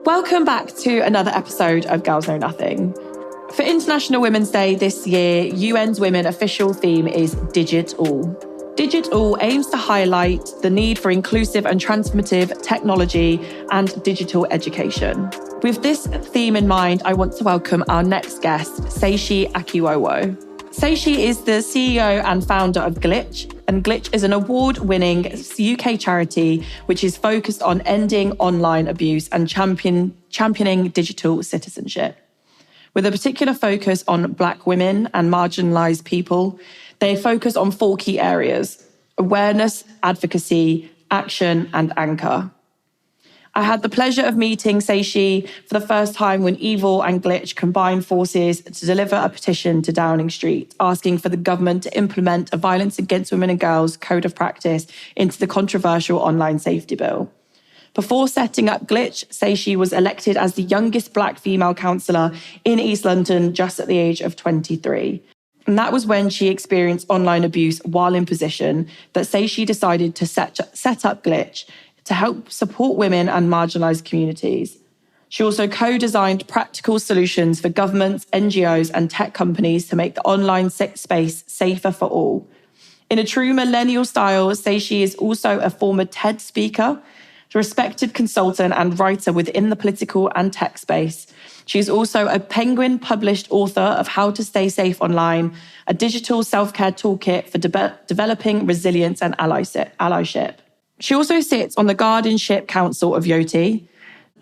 Welcome back to another episode of Girls Know Nothing. For International Women's Day this year, UN's Women official theme is DigitALL. DigitALL aims to highlight the need for inclusive and transformative technology and digital education. With this theme in mind, I want to welcome our next guest, Seyi Akiwowo. Seyi is the CEO and founder of Glitch, and Glitch is an award-winning UK charity which is focused on ending online abuse and championing digital citizenship. With a particular focus on Black women and marginalised people, they focus on 4 key areas: awareness, advocacy, action, and anchor. I had the pleasure of meeting Seyi for the first time when Evil and Glitch combined forces to deliver a petition to Downing Street, asking for the government to implement a Violence Against Women and Girls Code of Practice into the controversial online safety bill. Before setting up Glitch, Seyi was elected as the youngest Black female councillor in East London just at the age of 23. And that was when she experienced online abuse while in position that Seyi decided to set up Glitch to help support women and marginalised communities. She also co-designed practical solutions for governments, NGOs and tech companies to make the online space safer for all. In a true millennial style, Seyi is also a former TED speaker, a respected consultant and writer within the political and tech space. She is also a Penguin published author of How to Stay Safe Online, a digital self-care toolkit for developing resilience and allyship. She also sits on the Guardianship Council of Yoti,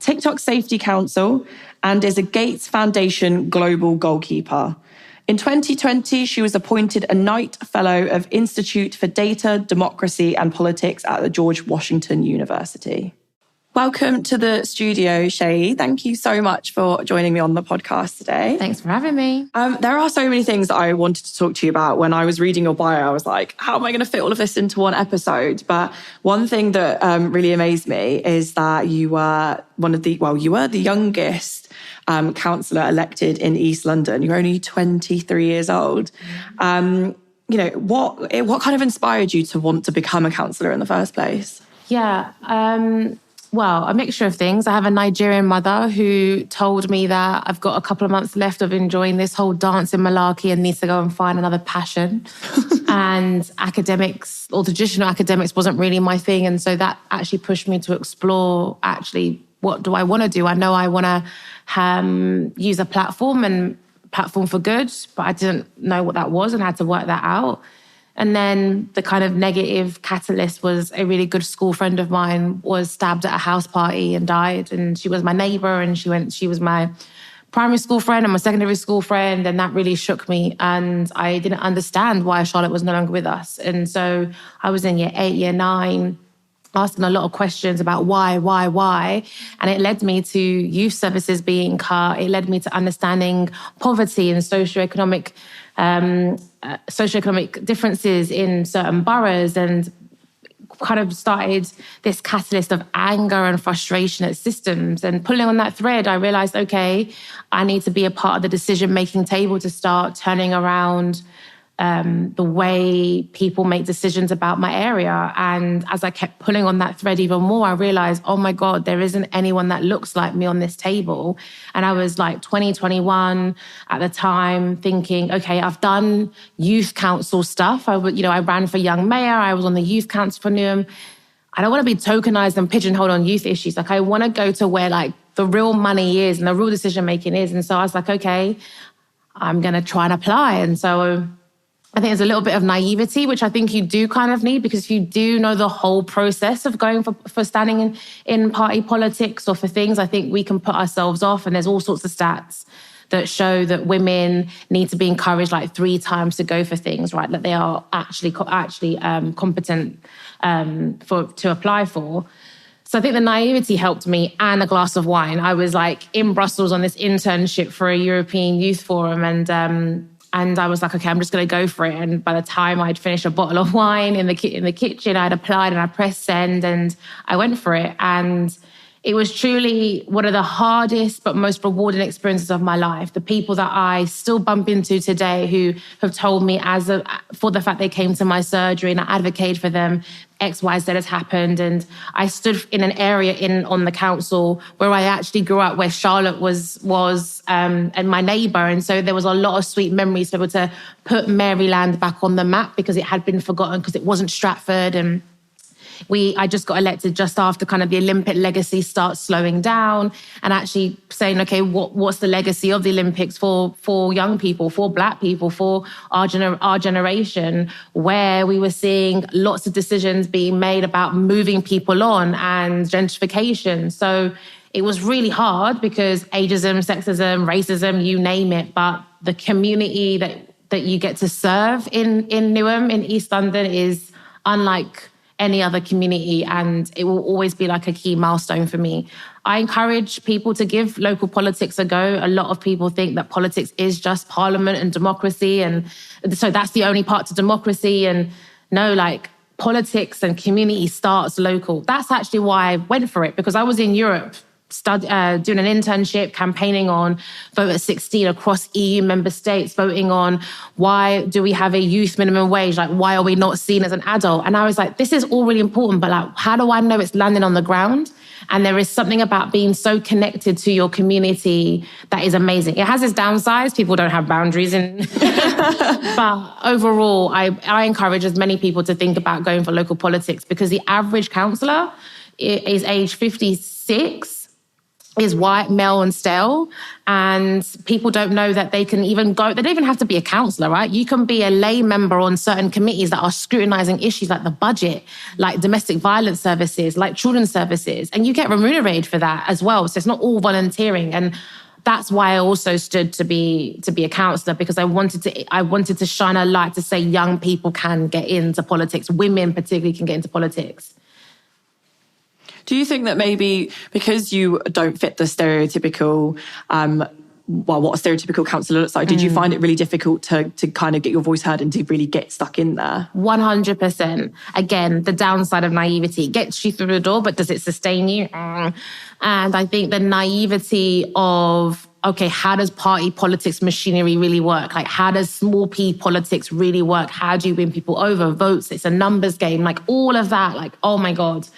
TikTok Safety Council, and is a Gates Foundation Global Goalkeeper. In 2020, she was appointed a Knight Fellow of Institute for Data, Democracy and Politics at the George Washington University. Welcome to the studio, Seyi. Thank you so much for joining me on the podcast today. Thanks for having me. There are so many things that I wanted to talk to you about. When I was reading your bio, I was like, how am I going to fit all of this into one episode? But one thing that really amazed me is that you were you were the youngest councillor elected in East London. You're only 23 years old. What kind of inspired you to want to become a councillor in the first place? Yeah. Well, a mixture of things. I have a Nigerian mother who told me that I've got a couple of months left of enjoying this whole dancing malarkey and need to go and find another passion. And academics or traditional academics wasn't really my thing. And so that actually pushed me to explore what do I want to do? I know I want to use a platform for good, but I didn't know what that was and had to work that out. And then the kind of negative catalyst was a really good school friend of mine was stabbed at a house party and died. And she was my neighbour and she was my primary school friend and my secondary school friend. And that really shook me. And I didn't understand why Charlotte was no longer with us. And so I was in year 8, year 9, asking a lot of questions about why. And it led me to youth services being cut. It led me to understanding poverty and socioeconomic differences in certain boroughs, and kind of started this catalyst of anger and frustration at systems. And pulling on that thread, I realised, okay, I need to be a part of the decision-making table to start turning around the way people make decisions about my area. And as I kept pulling on that thread even more, I realized, oh my God, there isn't anyone that looks like me on this table. And I was like 21 at the time thinking, okay, I've done youth council stuff. I ran for young mayor. I was on the youth council for Newham. I don't want to be tokenized and pigeonholed on youth issues. Like I want to go to where like the real money is and the real decision making is. And so I was like, okay, I'm going to try and apply. And so I think there's a little bit of naivety, which I think you do kind of need, because if you do know the whole process of going for standing in party politics or for things, I think we can put ourselves off. And there's all sorts of stats that show that women need to be encouraged like 3 times to go for things, right? That they are actually competent to apply for. So I think the naivety helped me, and a glass of wine. I was like in Brussels on this internship for a European Youth Forum, and I was like, okay, I'm just going to go for it. And by the time I'd finished a bottle of wine in the kitchen, I'd applied and I pressed send and I went for it. And it was truly one of the hardest but most rewarding experiences of my life. The people that I still bump into today who have told me for the fact they came to my surgery and I advocated for them, XYZ has happened. And I stood in an area on the council where I actually grew up, where Charlotte was and my neighbour. And so there was a lot of sweet memories to be able to put Maryland back on the map, because it had been forgotten, because it wasn't Stratford. And I just got elected just after kind of the Olympic legacy starts slowing down, and actually saying, okay, what's the legacy of the Olympics for young people, for Black people, for our generation, where we were seeing lots of decisions being made about moving people on and gentrification. So it was really hard because ageism, sexism, racism, you name it. But the community that you get to serve in Newham, in East London, is unlike any other community, and it will always be like a key milestone for me. I encourage people to give local politics a go. A lot of people think that politics is just parliament and democracy, and so that's the only part to democracy. And no, like, politics and community starts local. That's actually why I went for it, because I was in Europe doing an internship, campaigning on vote at 16 across EU member states, voting on why do we have a youth minimum wage? Like, why are we not seen as an adult? And I was like, this is all really important, but like, how do I know it's landing on the ground? And there is something about being so connected to your community that is amazing. It has its downsides. People don't have boundaries. But overall, I encourage as many people to think about going for local politics, because the average councillor is age 56, is white, male and stale. And people don't know that they can even go, they don't even have to be a councillor, right? You can be a lay member on certain committees that are scrutinising issues like the budget, like domestic violence services, like children's services, and you get remunerated for that as well. So it's not all volunteering. And that's why I also stood to be a councillor, because I wanted to shine a light to say young people can get into politics, women particularly can get into politics. Do you think that maybe because you don't fit the stereotypical, what a stereotypical councillor looks like, did you find it really difficult to kind of get your voice heard and to really get stuck in there? 100%. Again, the downside of naivety gets you through the door, but does it sustain you? And I think the naivety of, okay, how does party politics machinery really work? Like, how does small p politics really work? How do you win people over? Votes, it's a numbers game. Like, all of that, like, oh my God.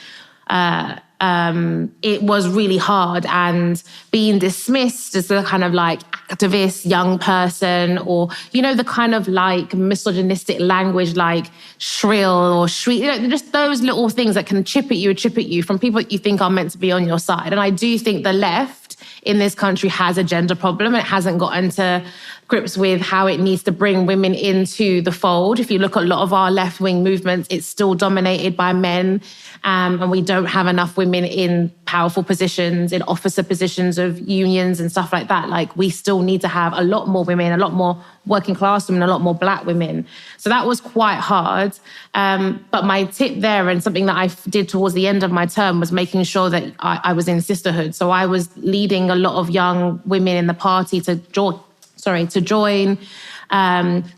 It was really hard, and being dismissed as a kind of like activist young person, or, you know, the kind of like misogynistic language like shrill or shriek, you know, just those little things that can chip at you from people that you think are meant to be on your side. And I do think the left in this country has a gender problem. It hasn't gotten to grips with how it needs to bring women into the fold. If you look at a lot of our left-wing movements, it's still dominated by men, and we don't have enough women in powerful positions, in officer positions of unions and stuff like that. Like, we still need to have a lot more women, a lot more working class women, a lot more Black women. So that was quite hard. But my tip there, and something that I did towards the end of my term, was making sure that I was in sisterhood. So I was leading a lot of young women in the party to join,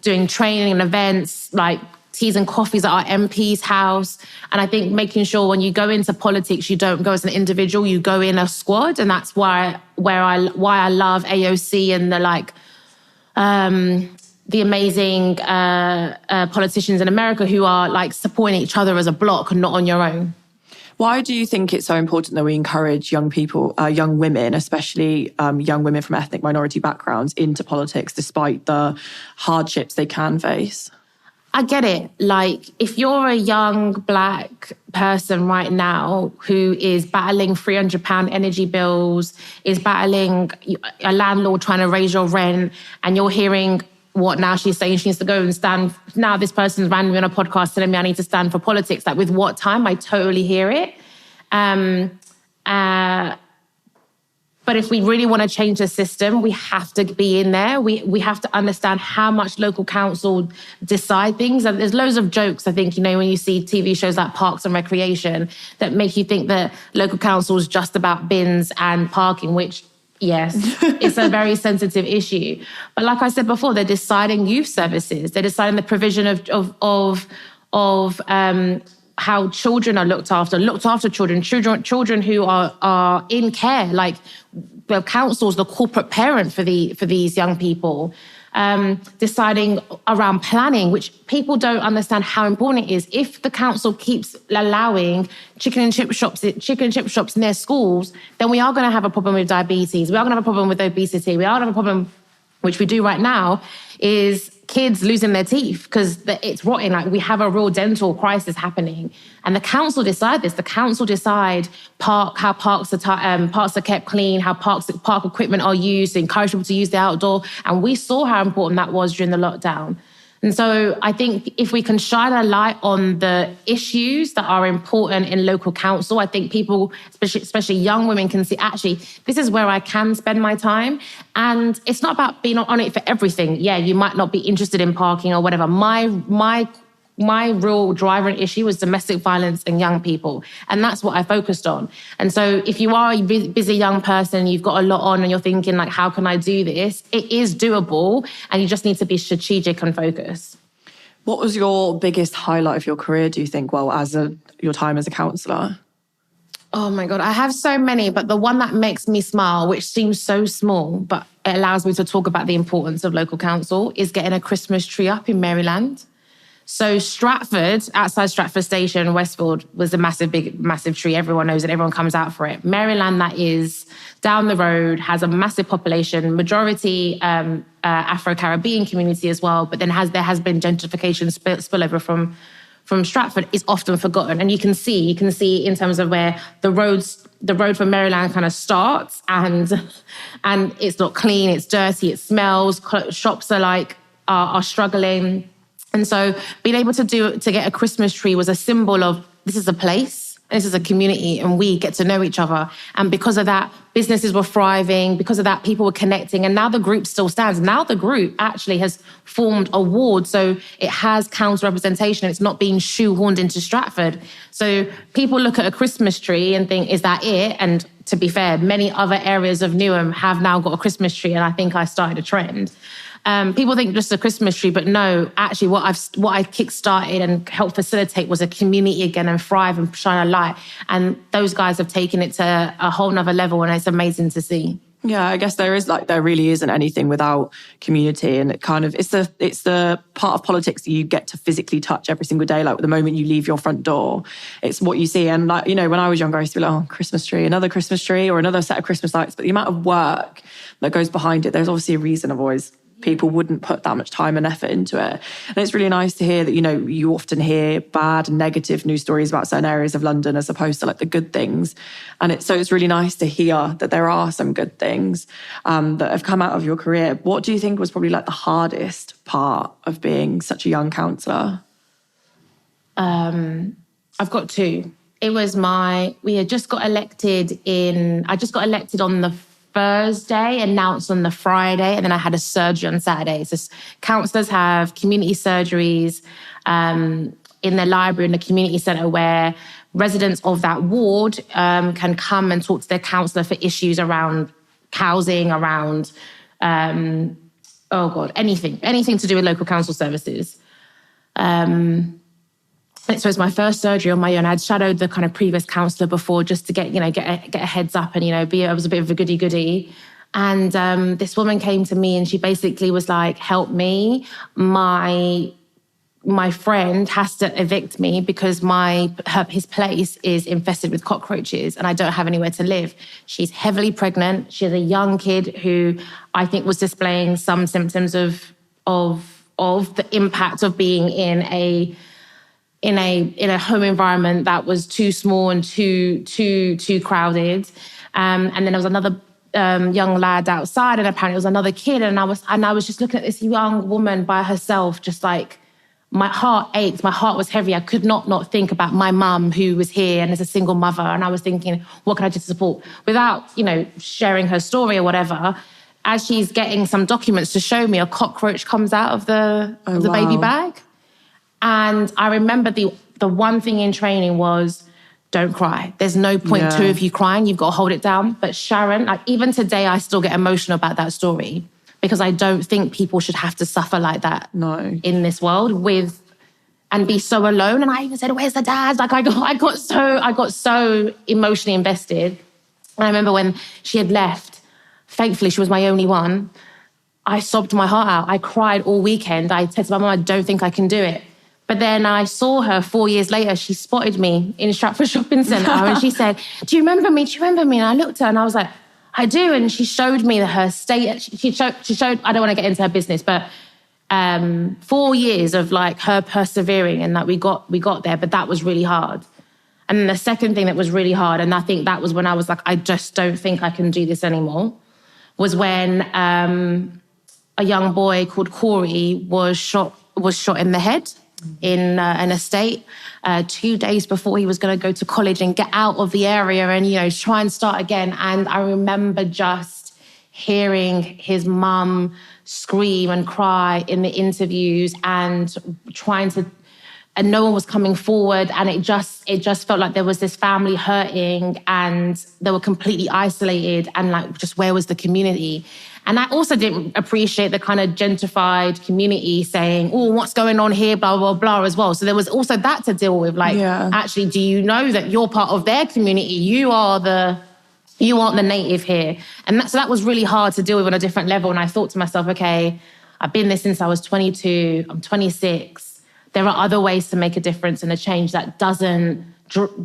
doing training and events, like teas and coffees at our MP's house. And I think making sure when you go into politics, you don't go as an individual, you go in a squad. And that's why I love AOC and the amazing politicians in America who are like supporting each other as a block and not on your own. Why do you think it's so important that we encourage young people, young women, especially young women from ethnic minority backgrounds, into politics despite the hardships they can face? I get it. Like, if you're a young Black person right now who is battling £300 energy bills, is battling a landlord trying to raise your rent, and you're hearing what now she's saying she needs to go and stand. Now this person's randomly on a podcast telling me I need to stand for politics. Like, with what time? I totally hear it. But if we really want to change the system, we have to be in there. We have to understand how much local council decide things. And there's loads of jokes, I think, you know, when you see TV shows like Parks and Recreation that make you think that local council is just about bins and parking, which, yes, it's a very sensitive issue. But like I said before, they're deciding youth services. They're deciding the provision of how children are looked after children who are in care. Like, the council's the corporate parent for these young people. deciding around planning, which people don't understand how important it is. If the council keeps allowing chicken and chip shops in their schools, then we are going to have a problem with diabetes. We are going to have a problem with obesity. We are going to have a problem, which we do right now, is kids losing their teeth because it's rotting. Like, we have a real dental crisis happening. And the council decide this. The council decide how parks are kept clean, how park equipment are used, to encourage people to use the outdoor. And we saw how important that was during the lockdown. And so I think if we can shine a light on the issues that are important in local council, I think people, especially young women, can see, actually, this is where I can spend my time. And it's not about being on it for everything. Yeah, you might not be interested in parking or whatever. My real driver and issue was domestic violence and young people. And that's what I focused on. And so if you are a busy young person, you've got a lot on and you're thinking, like, how can I do this? It is doable, and you just need to be strategic and focused. What was your biggest highlight of your career, do you think, your time as a counsellor? Oh my God, I have so many, but the one that makes me smile, which seems so small, but it allows me to talk about the importance of local council, is getting a Christmas tree up in Maryland. So Stratford, outside Stratford Station, Westfield, was a massive tree. Everyone knows it. Everyone comes out for it. Maryland, that is down the road, has a massive population, majority Afro-Caribbean community as well. But then there has been gentrification spillover from Stratford. Is often forgotten, and you can see in terms of where the road for Maryland kind of starts, and it's not clean. It's dirty. It smells. Shops are struggling. And so being able to get a Christmas tree was a symbol of, this is a place, this is a community, and we get to know each other. And because of that, businesses were thriving. Because of that, people were connecting. And now the group still stands. Now the group actually has formed a ward. So it has council representation. It's not being shoehorned into Stratford. So people look at a Christmas tree and think, is that it? And to be fair, many other areas of Newham have now got a Christmas tree. And I think I started a trend. People think just a Christmas tree, but no, actually what I kickstarted and helped facilitate was a community again, and thrive and shine a light. And those guys have taken it to a whole nother level, and it's amazing to see. Yeah, I guess there really isn't anything without community, and it's the part of politics that you get to physically touch every single day. Like the moment you leave your front door, it's what you see. And when I was younger, I used to be like, oh, Christmas tree, another Christmas tree, or another set of Christmas lights. But the amount of work that goes behind it, there's obviously a reason people wouldn't put that much time and effort into it. And it's really nice to hear that, you often hear bad and negative news stories about certain areas of London as opposed to the good things. And it's really nice to hear that there are some good things that have come out of your career. What do you think was probably the hardest part of being such a young counsellor? I've got two. It was I just got elected on the Thursday, announced on the Friday, and then I had a surgery on Saturday. So counsellors have community surgeries in their library, in the community centre, where residents of that ward can come and talk to their counsellor for issues around housing, around, anything to do with local council services. So it was my first surgery on my own. I'd shadowed the kind of previous counsellor before just to get a heads up and, I was a bit of a goody-goody. And this woman came to me and she basically was like, help me. My friend has to evict me because his place is infested with cockroaches and I don't have anywhere to live. She's heavily pregnant. She has a young kid who I think was displaying some symptoms of the impact of being in a home environment that was too small and too crowded. And then there was another young lad outside, and apparently it was another kid. And I was just looking at this young woman by herself, just like, my heart ached, my heart was heavy. I could not think about my mum who was here and is a single mother. And I was thinking, what can I do to support? Without, sharing her story or whatever, as she's getting some documents to show me, a cockroach comes out of the baby bag. And I remember the one thing in training was, don't cry. There's no point two of you crying. You've got to hold it down. But Sharon, even today, I still get emotional about that story because I don't think people should have to suffer like that in this world and be so alone. And I even said, where's the dad? Like I got so emotionally invested. And I remember when she had left, thankfully she was my only one. I sobbed my heart out. I cried all weekend. I said to my mum, I don't think I can do it. But then I saw her 4 years later. She spotted me in Stratford Shopping Centre and she said, do you remember me? Do you remember me? And I looked at her and I was like, I do. And she showed me her state. She showed, I don't want to get into her business, but 4 years of like her persevering and that we got there, but that was really hard. And then the second thing that was really hard, and I think that was when I was like, I just don't think I can do this anymore, was when a young boy called Corey was shot in the head in an estate 2 days before he was going to go to college and get out of the area and, you know, try and start again. And I remember just hearing his mum scream and cry in the interviews and and no one was coming forward. And it just felt like there was this family hurting and they were completely isolated and like, just where was the community? And I also didn't appreciate the kind of gentrified community saying, oh, what's going on here, blah, blah, blah, as well. So there was also that to deal with. Like, Actually, do you know that you're part of their community? You aren't the native here. And so that was really hard to deal with on a different level. And I thought to myself, okay, I've been there since I was 22, I'm 26. There are other ways to make a difference and a change that doesn't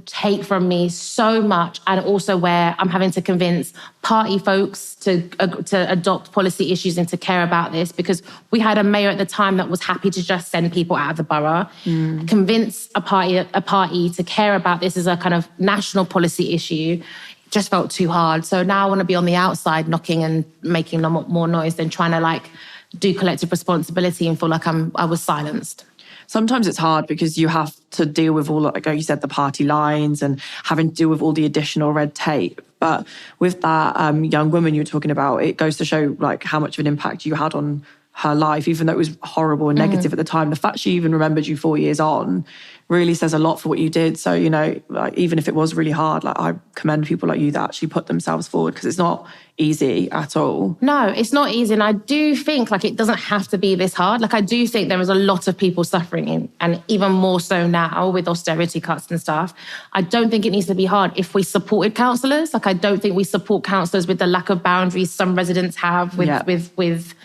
take from me so much, and also where I'm having to convince party folks to adopt policy issues and to care about this, because we had a mayor at the time that was happy to just send people out of the borough, convince a party to care about this as a kind of national policy issue. It just felt too hard. So now I want to be on the outside knocking and making more noise than trying to like do collective responsibility and feel like I was silenced. Sometimes it's hard because you have to deal with all, like you said, the party lines and having to deal with all the additional red tape. But with that young woman you were talking about, it goes to show like how much of an impact you had on her life, even though it was horrible and negative at the time. The fact she even remembered you 4 years on really says a lot for what you did. So, you know, like, even if it was really hard, like I commend people like you that actually put themselves forward, because it's not easy at all. No, it's not easy. And I do think like it doesn't have to be this hard. Like I do think there is a lot of people suffering, and even more so now with austerity cuts and stuff. I don't think it needs to be hard if we supported councillors. Like I don't think we support councillors with the lack of boundaries some residents have with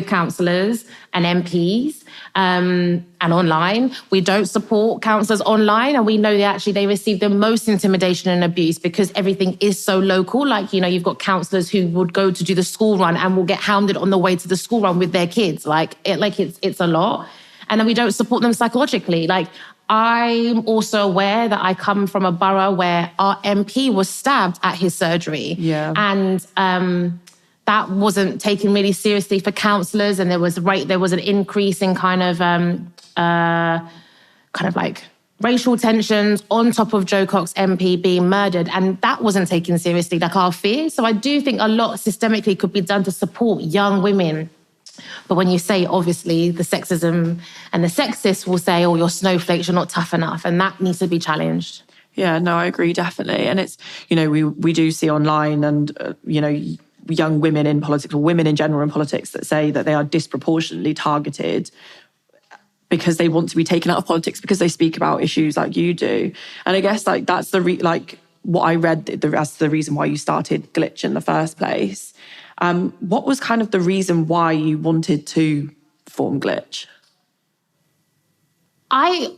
councillors and MPs and online. We don't support councillors online, and we know that they receive the most intimidation and abuse because everything is so local. Like, you know, you've got councillors who would go to do the school run and will get hounded on the way to the school run with their kids. It's a lot. And then we don't support them psychologically. Like, I'm also aware that I come from a borough where our MP was stabbed at his surgery. Yeah. And that wasn't taken really seriously for councillors, and there was an increase in kind of like racial tensions on top of Joe Cox MP being murdered, and that wasn't taken seriously, like our fear. So I do think a lot systemically could be done to support young women. But when you say, obviously, the sexism and the sexists will say, oh, you're snowflakes, you're not tough enough, and that needs to be challenged. Yeah, no, I agree, definitely. And it's, you know, we do see online and, you know, young women in politics, or women in general in politics, that say that they are disproportionately targeted because they want to be taken out of politics because they speak about issues like you do. And I guess like that's what I read as the reason why you started Glitch in the first place. What was kind of the reason why you wanted to form Glitch? I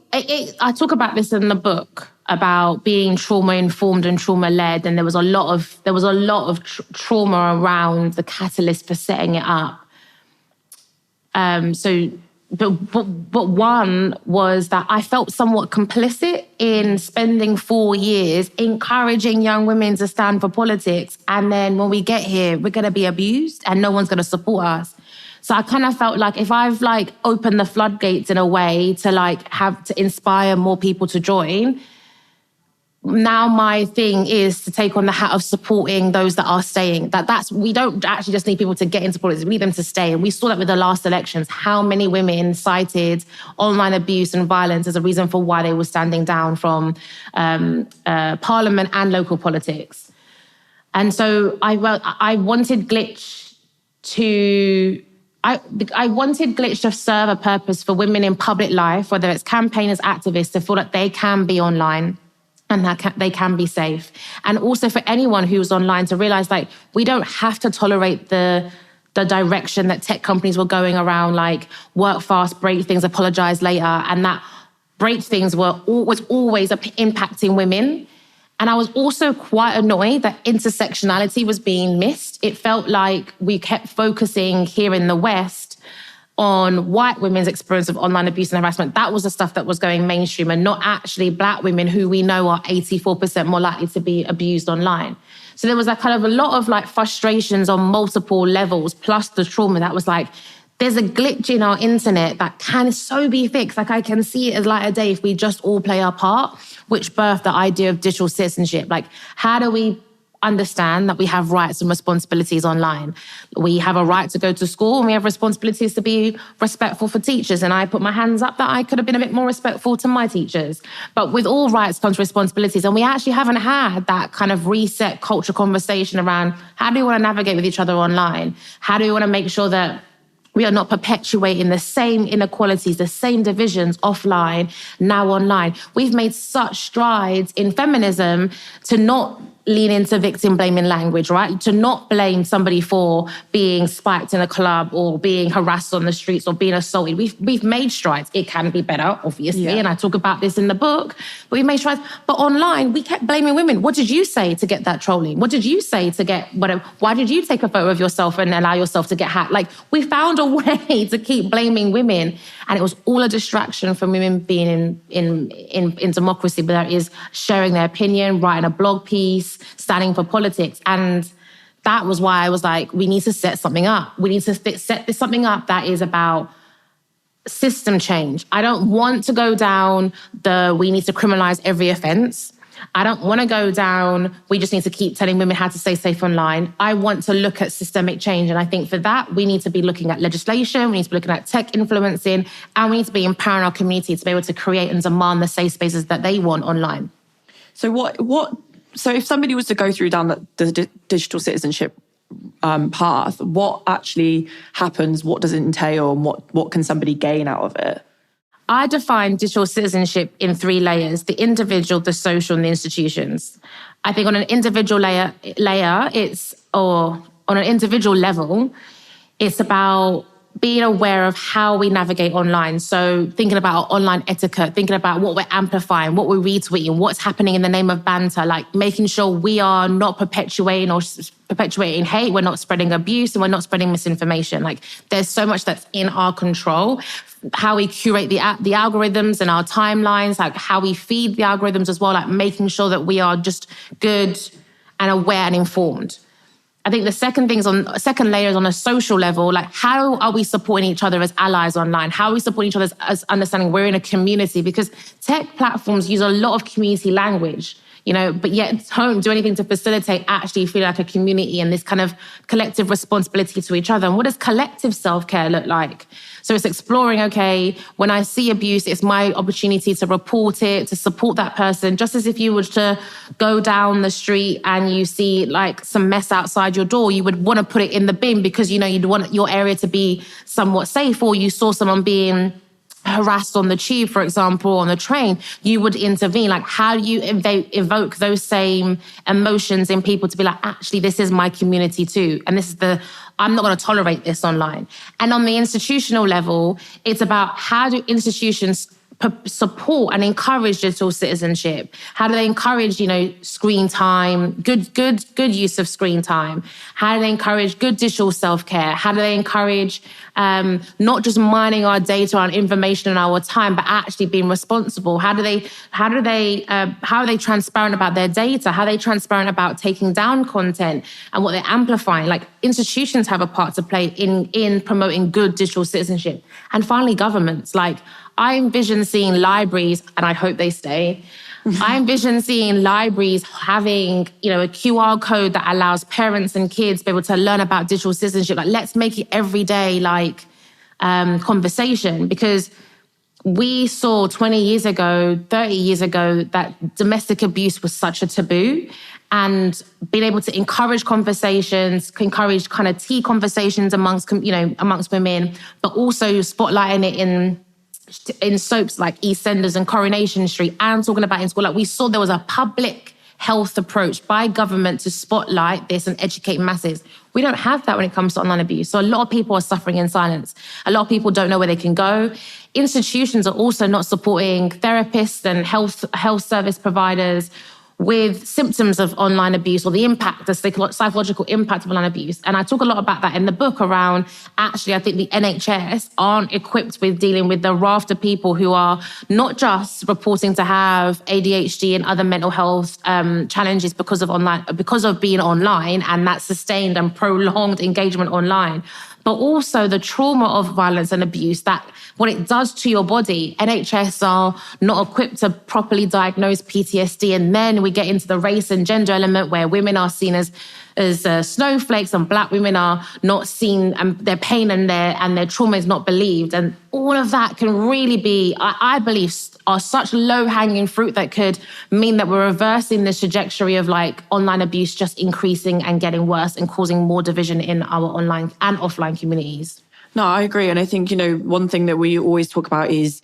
talk about this in the book about being trauma-informed and trauma-led, and there was a lot of trauma around the catalyst for setting it up. But one was that I felt somewhat complicit in spending 4 years encouraging young women to stand for politics, and then when we get here, we're going to be abused and no one's going to support us. So I kind of felt like if I've like opened the floodgates in a way to like have to inspire more people to join, now my thing is to take on the hat of supporting those that are staying. We don't actually just need people to get into politics, we need them to stay. And we saw that with the last elections, how many women cited online abuse and violence as a reason for why they were standing down from parliament and local politics. And so I wanted Glitch to... I wanted Glitch to serve a purpose for women in public life, whether it's campaigners, activists, to feel that they can be online and that they can be safe. And also for anyone who's online to realise, like, we don't have to tolerate the the direction that tech companies were going around, like work fast, break things, apologize later. And that break things was always impacting women. And I was also quite annoyed that intersectionality was being missed. It felt like we kept focusing here in the West on white women's experience of online abuse and harassment. That was the stuff that was going mainstream, and not actually Black women, who we know are 84% more likely to be abused online. So there was a kind of a lot of like frustrations on multiple levels, plus the trauma that was like, there's a glitch in our internet that can so be fixed. Like I can see it as light of day if we just all play our part, which birthed the idea of digital citizenship. Like, how do we understand that we have rights and responsibilities online? We have a right to go to school, and we have responsibilities to be respectful for teachers. And I put my hands up that I could have been a bit more respectful to my teachers. But with all rights comes responsibilities. And we actually haven't had that kind of reset culture conversation around how do we want to navigate with each other online? How do we want to make sure that we are not perpetuating the same inequalities, the same divisions offline, now online? We've made such strides in feminism to not lean into victim blaming language, right? To not blame somebody for being spiked in a club or being harassed on the streets or being assaulted. We've made strides. It can be better, obviously, and I talk about this in the book, but we've made strides. But online, we kept blaming women. What did you say to get that trolling? What did you say to get whatever? Why did you take a photo of yourself and allow yourself to get hacked? Like, we found a way to keep blaming women, and it was all a distraction from women being in democracy, but that is sharing their opinion, writing a blog piece, standing for politics. And that was why I was like, we need to set something up. We need to set this something up that is about system change. I don't want to go down we need to criminalize every offense. I don't want to go down, we just need to keep telling women how to stay safe online. I want to look at systemic change. And I think for that, we need to be looking at legislation, we need to be looking at tech influencing, and we need to be empowering our community to be able to create and demand the safe spaces that they want online. So so if somebody was to go through down the digital citizenship path, what actually happens? What does it entail? And what can somebody gain out of it? I define digital citizenship in 3 layers: the individual, the social, and the institutions. I think on an individual layer, on an individual level, it's about being aware of how we navigate online. So thinking about our online etiquette, thinking about what we're amplifying, what we're retweeting, what's happening in the name of banter, like making sure we are not perpetuating hate, we're not spreading abuse, and we're not spreading misinformation. Like, there's so much that's in our control. How we curate the algorithms and our timelines, like how we feed the algorithms as well, like making sure that we are just good and aware and informed. I think the second layer is on a social level, like how are we supporting each other as allies online? How are we supporting each other as understanding we're in a community? Because tech platforms use a lot of community language, but yet don't do anything to facilitate actually feeling like a community and this kind of collective responsibility to each other. And what does collective self-care look like? So it's exploring, okay, when I see abuse, it's my opportunity to report it, to support that person. Just as if you were to go down the street and you see like some mess outside your door, you would want to put it in the bin because, you'd want your area to be somewhat safe, or you saw someone being harassed on the tube, for example, on the train, you would intervene. Like, how do you evoke those same emotions in people to be like, actually, this is my community too. And this is I'm not going to tolerate this online. And on the institutional level, it's about how do institutions support and encourage digital citizenship? How do they encourage, screen time, good use of screen time? How do they encourage good digital self-care? How do they encourage not just mining our data, our information, and our time, but actually being responsible? How are they transparent about their data? How are they transparent about taking down content and what they're amplifying? Like, institutions have a part to play in promoting good digital citizenship. And finally, governments. Like, I envision seeing libraries, and I hope they stay. I envision seeing libraries having, a QR code that allows parents and kids to be able to learn about digital citizenship. Like, let's make it everyday, conversation, because we saw 20 years ago, 30 years ago, that domestic abuse was such a taboo. And being able to encourage conversations, encourage kind of tea conversations amongst women, but also spotlighting it in soaps like EastEnders and Coronation Street, and talking about in school. Like, we saw there was a public health approach by government to spotlight this and educate masses. We don't have that when it comes to online abuse. So a lot of people are suffering in silence. A lot of people don't know where they can go. Institutions are also not supporting therapists and health service providers with symptoms of online abuse or the impact, the psychological impact of online abuse. And I talk a lot about that in the book around, actually, I think the NHS aren't equipped with dealing with the raft of people who are not just reporting to have ADHD and other mental health challenges because of being online and that sustained and prolonged engagement online, but also the trauma of violence and abuse, that what it does to your body. NHS are not equipped to properly diagnose PTSD. And then we get into the race and gender element where women are seen as snowflakes and Black women are not seen, and their pain and their trauma is not believed. And all of that can really be, I believe, are such low-hanging fruit that could mean that we're reversing this trajectory of like online abuse just increasing and getting worse and causing more division in our online and offline communities. No, I agree. And I think, one thing that we always talk about is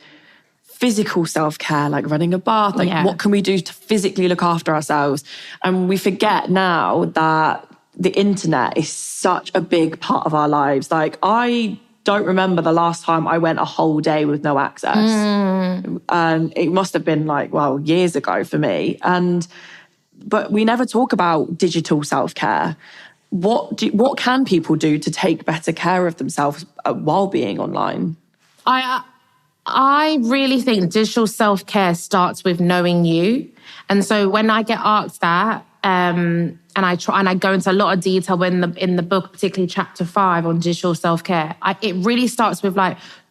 physical self-care, like running a bath, what can we do to physically look after ourselves? And we forget now that the internet is such a big part of our lives. Like, I don't remember the last time I went a whole day with no access. And it must have been years ago for me. But we never talk about digital self-care. What can people do to take better care of themselves while being online? I really think digital self-care starts with knowing you. And so when I get asked that, and I go into a lot of detail in the book, particularly chapter 5 on digital self-care, it really starts with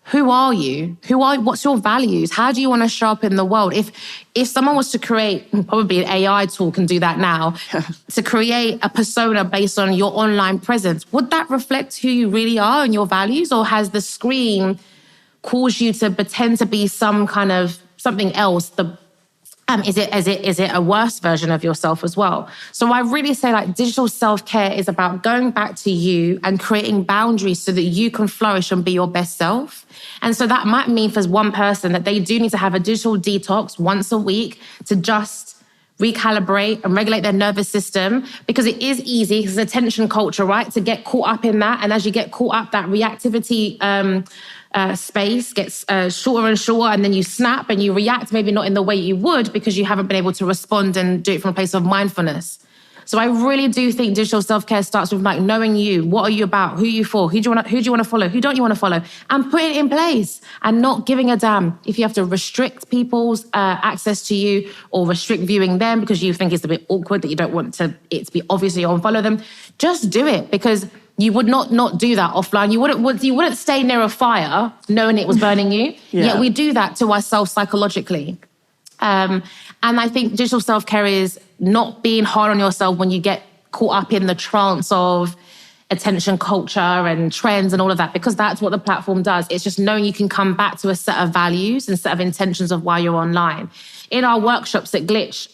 who are you? What's your values? How do you want to show up in the world? If someone was to create, probably an AI tool can do that now, to create a persona based on your online presence, would that reflect who you really are and your values? Or has the screen caused you to pretend to be something else? Is it a worse version of yourself as well? So I really say digital self-care is about going back to you and creating boundaries so that you can flourish and be your best self. And so that might mean for one person that they do need to have a digital detox once a week to just recalibrate and regulate their nervous system, because it is easy, because it's attention culture, right? To get caught up in that. And as you get caught up, that reactivity space gets shorter and shorter, and then you snap and you react, maybe not in the way you would because you haven't been able to respond and do it from a place of mindfulness. So I really do think digital self-care starts with knowing you. What are you about? Who are you for? Who do you want to follow? Who don't you want to follow? And put it in place and not giving a damn if you have to restrict people's access to you or restrict viewing them because you think it's a bit awkward that you don't want it to be obvious you unfollow them. Just do it, because you would not do that offline. You wouldn't stay near a fire knowing it was burning you. Yeah. Yet we do that to ourselves psychologically. And I think digital self-care is not being hard on yourself when you get caught up in the trance of attention culture and trends and all of that, because that's what the platform does. It's just knowing you can come back to a set of values and set of intentions of why you're online. In our workshops at Glitch,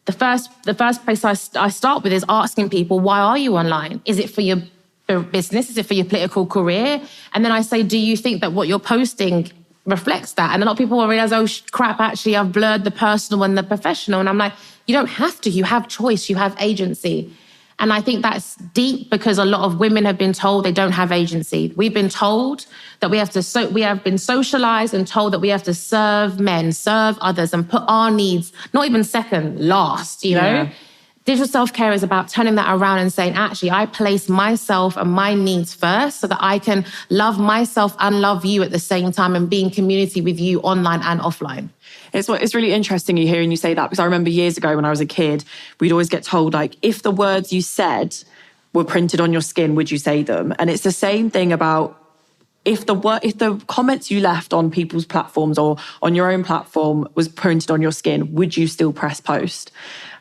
the first place I start with is asking people, why are you online? Is it for your business? Is it for your political career? And then I say, do you think that what you're posting reflects that? And a lot of people will realize, oh, crap, actually, I've blurred the personal and the professional. And I'm like, you don't have to. You have choice. You have agency. And I think that's deep, because a lot of women have been told they don't have agency. We've been told that we have been socialized and told that we have to serve men, serve others, and put our needs, not even second, last, you know? Yeah. Digital self-care is about turning that around and saying, actually, I place myself and my needs first so that I can love myself and love you at the same time and be in community with you online and offline. It's really interesting you hearing you say that, because I remember years ago when I was a kid, we'd always get told, if the words you said were printed on your skin, would you say them? And it's the same thing about if the comments you left on people's platforms or on your own platform was printed on your skin, would you still press post?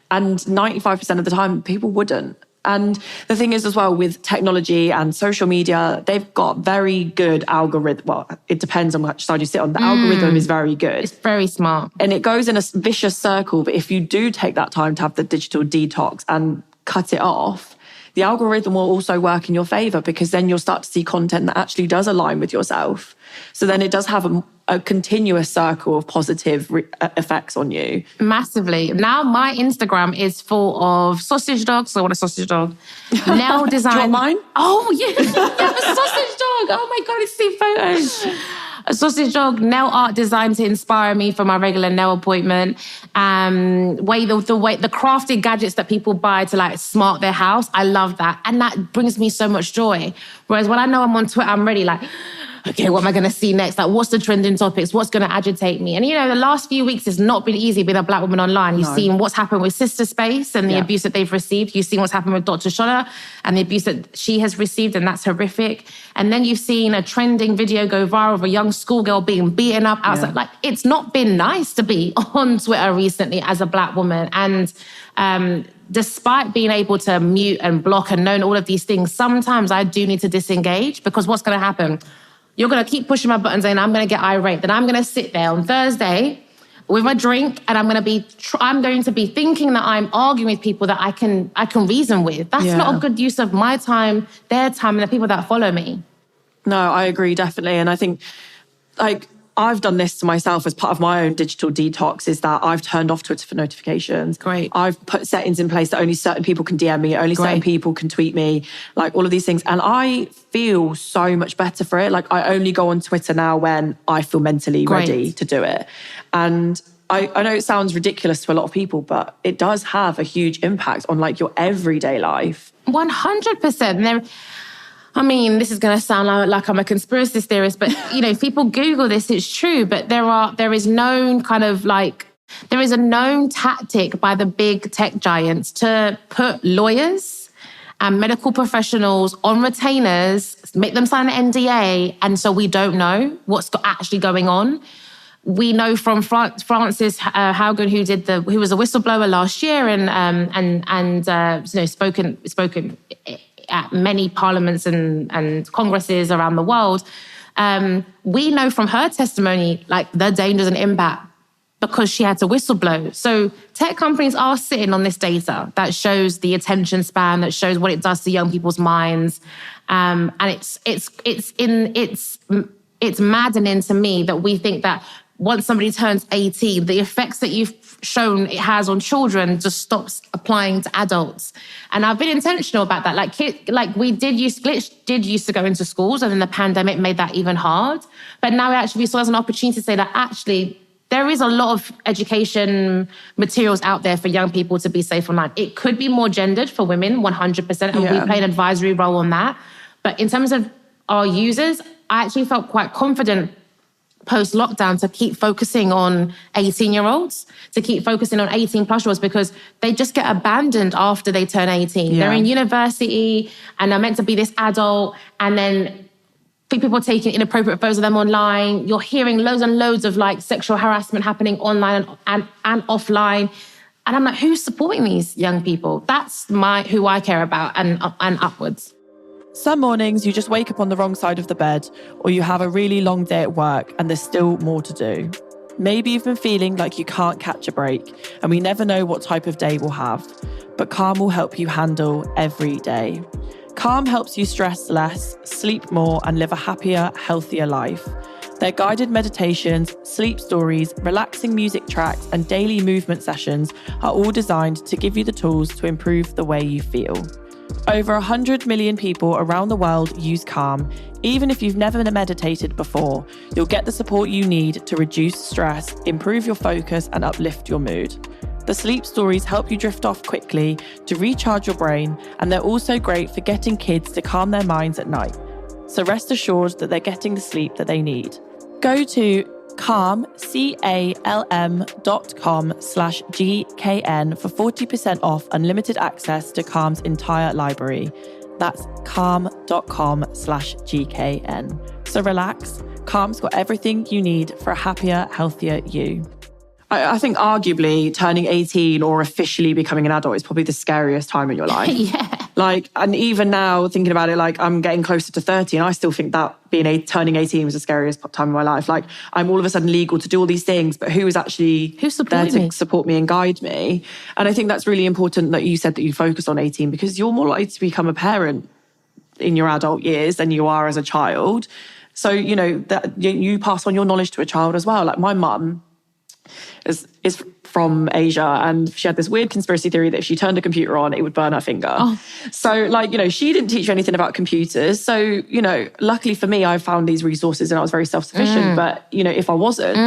And 95% of the time, people wouldn't. And the thing is as well, with technology and social media, they've got very good algorithm. Well, it depends on which side you sit on. The algorithm is very good. It's very smart. And it goes in a vicious circle. But if you do take that time to have the digital detox and cut it off, the algorithm will also work in your favor, because then you'll start to see content that actually does align with yourself. So then it does have a continuous circle of positive effects on you. Massively. Now my Instagram is full of sausage dogs. I want a sausage dog. Nail design. Do you want mine? Oh, yeah. A sausage dog. Oh my God, it's see photos. A sausage dog, nail art designed to inspire me for my regular nail appointment. The crafted gadgets that people buy to like smart their house. I love that. And that brings me so much joy. Whereas when I know I'm on Twitter, I'm ready like, okay, what am I going to see next? Like, what's the trending topics? What's going to agitate me? And, the last few weeks has not been easy being a Black woman online. You've seen what's happened with Sister Space and the abuse that they've received. You've seen what's happened with Dr. Shola and the abuse that she has received, and that's horrific. And then you've seen a trending video go viral of a young schoolgirl being beaten up outside. Yeah. Like, it's not been nice to be on Twitter recently as a Black woman. And despite being able to mute and block and knowing all of these things, sometimes I do need to disengage, because what's going to happen? You're going to keep pushing my buttons and I'm going to get irate. Then I'm going to sit there on Thursday with my drink and I'm going to be thinking that I'm arguing with people that I can reason with. That's not a good use of my time, their time, and the people that follow me. No, I agree, definitely. And I think, like, I've done this to myself as part of my own digital detox, is that I've turned off Twitter for notifications. Great. I've put settings in place that only certain people can DM me, only certain people can tweet me, like all of these things. And I feel so much better for it. Like, I only go on Twitter now when I feel mentally ready to do it. And I know it sounds ridiculous to a lot of people, but it does have a huge impact on like your everyday life. 100%. This is going to sound like I'm a conspiracy theorist, but, if people Google this, it's true. But there is a known tactic by the big tech giants to put lawyers and medical professionals on retainers, make them sign an NDA, and so we don't know what's actually going on. We know from Frances Haugen, who was a whistleblower last year and spoken at many parliaments and congresses around the world. We know from her testimony, like, the dangers and impact because she had to whistleblow. So tech companies are sitting on this data that shows the attention span, that shows what it does to young people's minds. And it's maddening to me that we think that once somebody turns 18, the effects that you've shown it has on children just stops applying to adults. And I've been intentional about that. Glitch did used to go into schools, and then the pandemic made that even hard. But now we saw as an opportunity to say that actually there is a lot of education materials out there for young people to be safe online. It could be more gendered for women, 100%, and we play an advisory role on that. But in terms of our users, I actually felt quite confident post-lockdown to keep focusing on 18-year-olds, to keep focusing on 18-plus-year-olds, because they just get abandoned after they turn 18. They're in university and they're meant to be this adult, and then people taking inappropriate photos of them online. You're hearing loads and loads of like sexual harassment happening online and offline. And I'm like, who's supporting these young people? That's who I care about and upwards. Some mornings you just wake up on the wrong side of the bed, or you have a really long day at work and there's still more to do. Maybe you've been feeling like you can't catch a break, and we never know what type of day we'll have. But Calm will help you handle every day. Calm helps you stress less, sleep more, and live a happier, healthier life. Their guided meditations, sleep stories, relaxing music tracks, and daily movement sessions are all designed to give you the tools to improve the way you feel. Over 100 million people around the world use Calm. Even if you've never meditated before, you'll get the support you need to reduce stress, improve your focus, and uplift your mood. The sleep stories help you drift off quickly to recharge your brain, and they're also great for getting kids to calm their minds at night. So rest assured that they're getting the sleep that they need. Go to calm.com/GKN for 40% off unlimited access to Calm's entire library. That's calm.com/GKN. So relax, Calm's got everything you need for a happier, healthier you. I think arguably turning 18 or officially becoming an adult is probably the scariest time in your life. Yeah. Like, and even now thinking about it, like I'm getting closer to 30 and I still think that turning 18 was the scariest time of my life. Like I'm all of a sudden legal to do all these things, but who's there to support me and guide me? And I think that's really important that you said that you focus on 18, because you're more likely to become a parent in your adult years than you are as a child. So, you know, that you pass on your knowledge to a child as well. Like my mum is from Asia, and she had this weird conspiracy theory that if she turned a computer on, it would burn her finger. Oh. So, like, you know, she didn't teach you anything about computers. So, you know, luckily for me, I found these resources and I was very self-sufficient. But, you know, if I wasn't,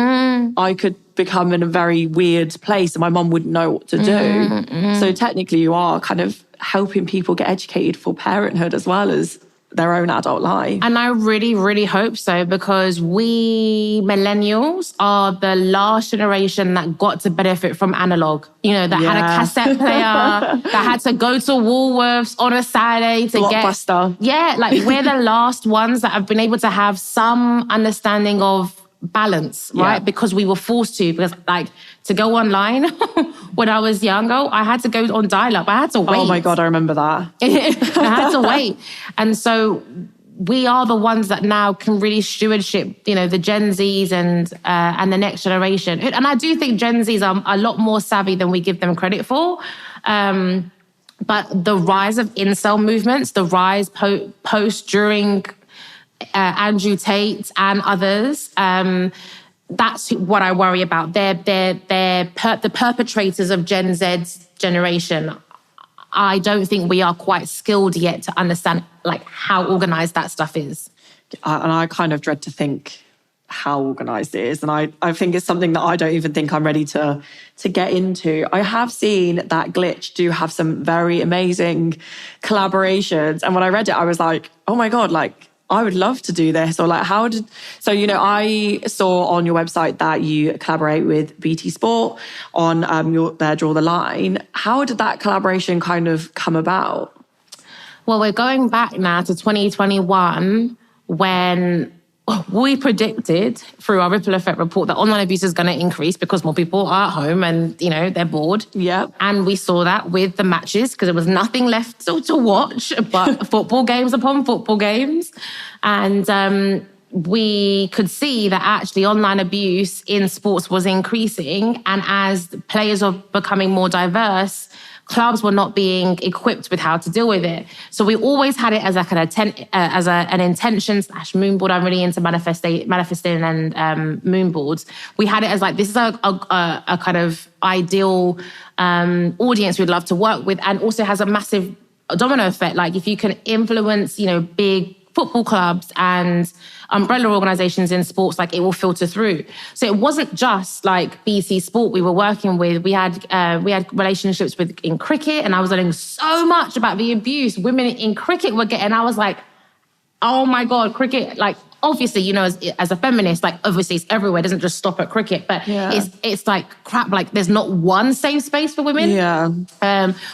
I could become in a very weird place and my mum wouldn't know what to do. So technically you are kind of helping people get educated for parenthood as well as their own adult life. And I really, really hope so, because we millennials are the last generation that got to benefit from analog. You know, that had a cassette player, that had to go to Woolworths on a Saturday to Blockbuster. Like we're the last ones that have been able to have some understanding of balance, right? Because we were forced to, because like to go online when I was younger, I had to go on dial-up. I had to wait. Oh my God, I remember that. I had to wait. And so we are the ones that now can really stewardship, you know, the Gen Zs and the next generation. And I do think Gen Zs are a lot more savvy than we give them credit for. But the rise of incel movements, the rise post, during Andrew Tate and others, that's what I worry about. They're the perpetrators of Gen Z's generation. I don't think we are quite skilled yet to understand like how organised that stuff is. And I kind of dread to think how organised it is. And I think it's something that I don't even think I'm ready to get into. I have seen that Glitch do have some very amazing collaborations. And when I read it, I was like, oh my God, like, I would love to do this. Or like, so, you know, I saw on your website that you collaborate with BT Sport on their Draw the Line. How did that collaboration kind of come about? Well, we're going back now to 2021 when we predicted through our ripple effect report that online abuse is going to increase because more people are at home and, you know, they're bored. Yeah. And we saw that with the matches because there was nothing left to watch but football games upon football games. And we could see that actually online abuse in sports was increasing. And as players are becoming more diverse, clubs were not being equipped with how to deal with it. So we always had it as like an intention / moonboard. I'm really into manifesting and moonboards. We had it as like, this is a kind of ideal audience we'd love to work with, and also has a massive domino effect. Like if you can influence, you know, big football clubs and umbrella organisations in sports, like it will filter through. So it wasn't just like BT Sport we were working with. We had relationships in cricket, and I was learning so much about the abuse women in cricket were getting. I was like, oh my God, cricket, like obviously, you know, as a feminist, like obviously it's everywhere. It doesn't just stop at cricket, but it's like crap. Like there's not one safe space for women. Yeah.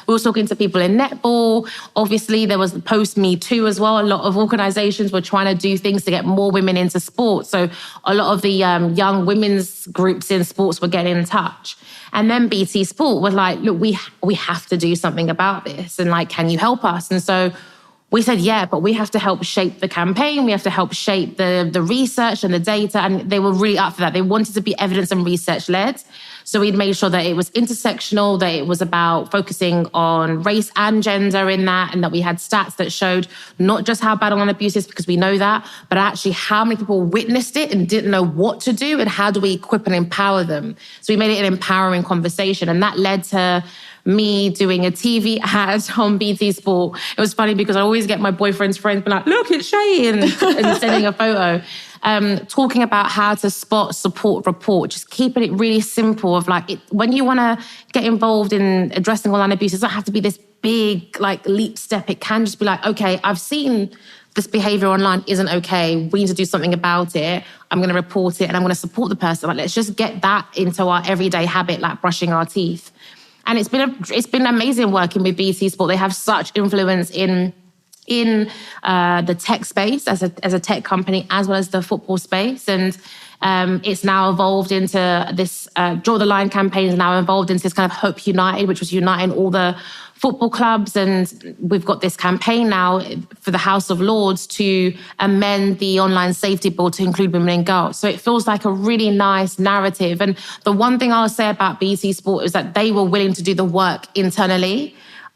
We were talking to people in netball. Obviously, there was the post Me Too as well. A lot of organisations were trying to do things to get more women into sports. So a lot of the young women's groups in sports were getting in touch. And then BT Sport was like, look, we have to do something about this. And like, can you help us? And so we said, yeah, but we have to help shape the campaign. We have to help shape the research and the data. And they were really up for that. They wanted to be evidence and research led. So we'd made sure that it was intersectional, that it was about focusing on race and gender in that, and that we had stats that showed not just how bad online abuse is, because we know that, but actually how many people witnessed it and didn't know what to do, and how do we equip and empower them. So we made it an empowering conversation, and that led to me doing a TV ad on BT Sport. It was funny because I always get my boyfriend's friends be like, look, it's Seyi, and sending a photo. Talking about how to spot, support, report, just keeping it really simple of like, when you want to get involved in addressing online abuse, it doesn't have to be this big like leap step. It can just be like, okay, I've seen this behavior online isn't okay. We need to do something about it. I'm going to report it and I'm going to support the person. Like, let's just get that into our everyday habit, like brushing our teeth. And it's been amazing working with BT Sport. They have such influence in in the tech space as a tech company, as well as the football space. And it's now evolved into this Draw the Line campaign is now evolved into this kind of Hope United, which was uniting all the football clubs. And we've got this campaign now for the House of Lords to amend the online safety bill to include women and girls. So it feels like a really nice narrative. And the one thing I'll say about BT Sport is that they were willing to do the work internally,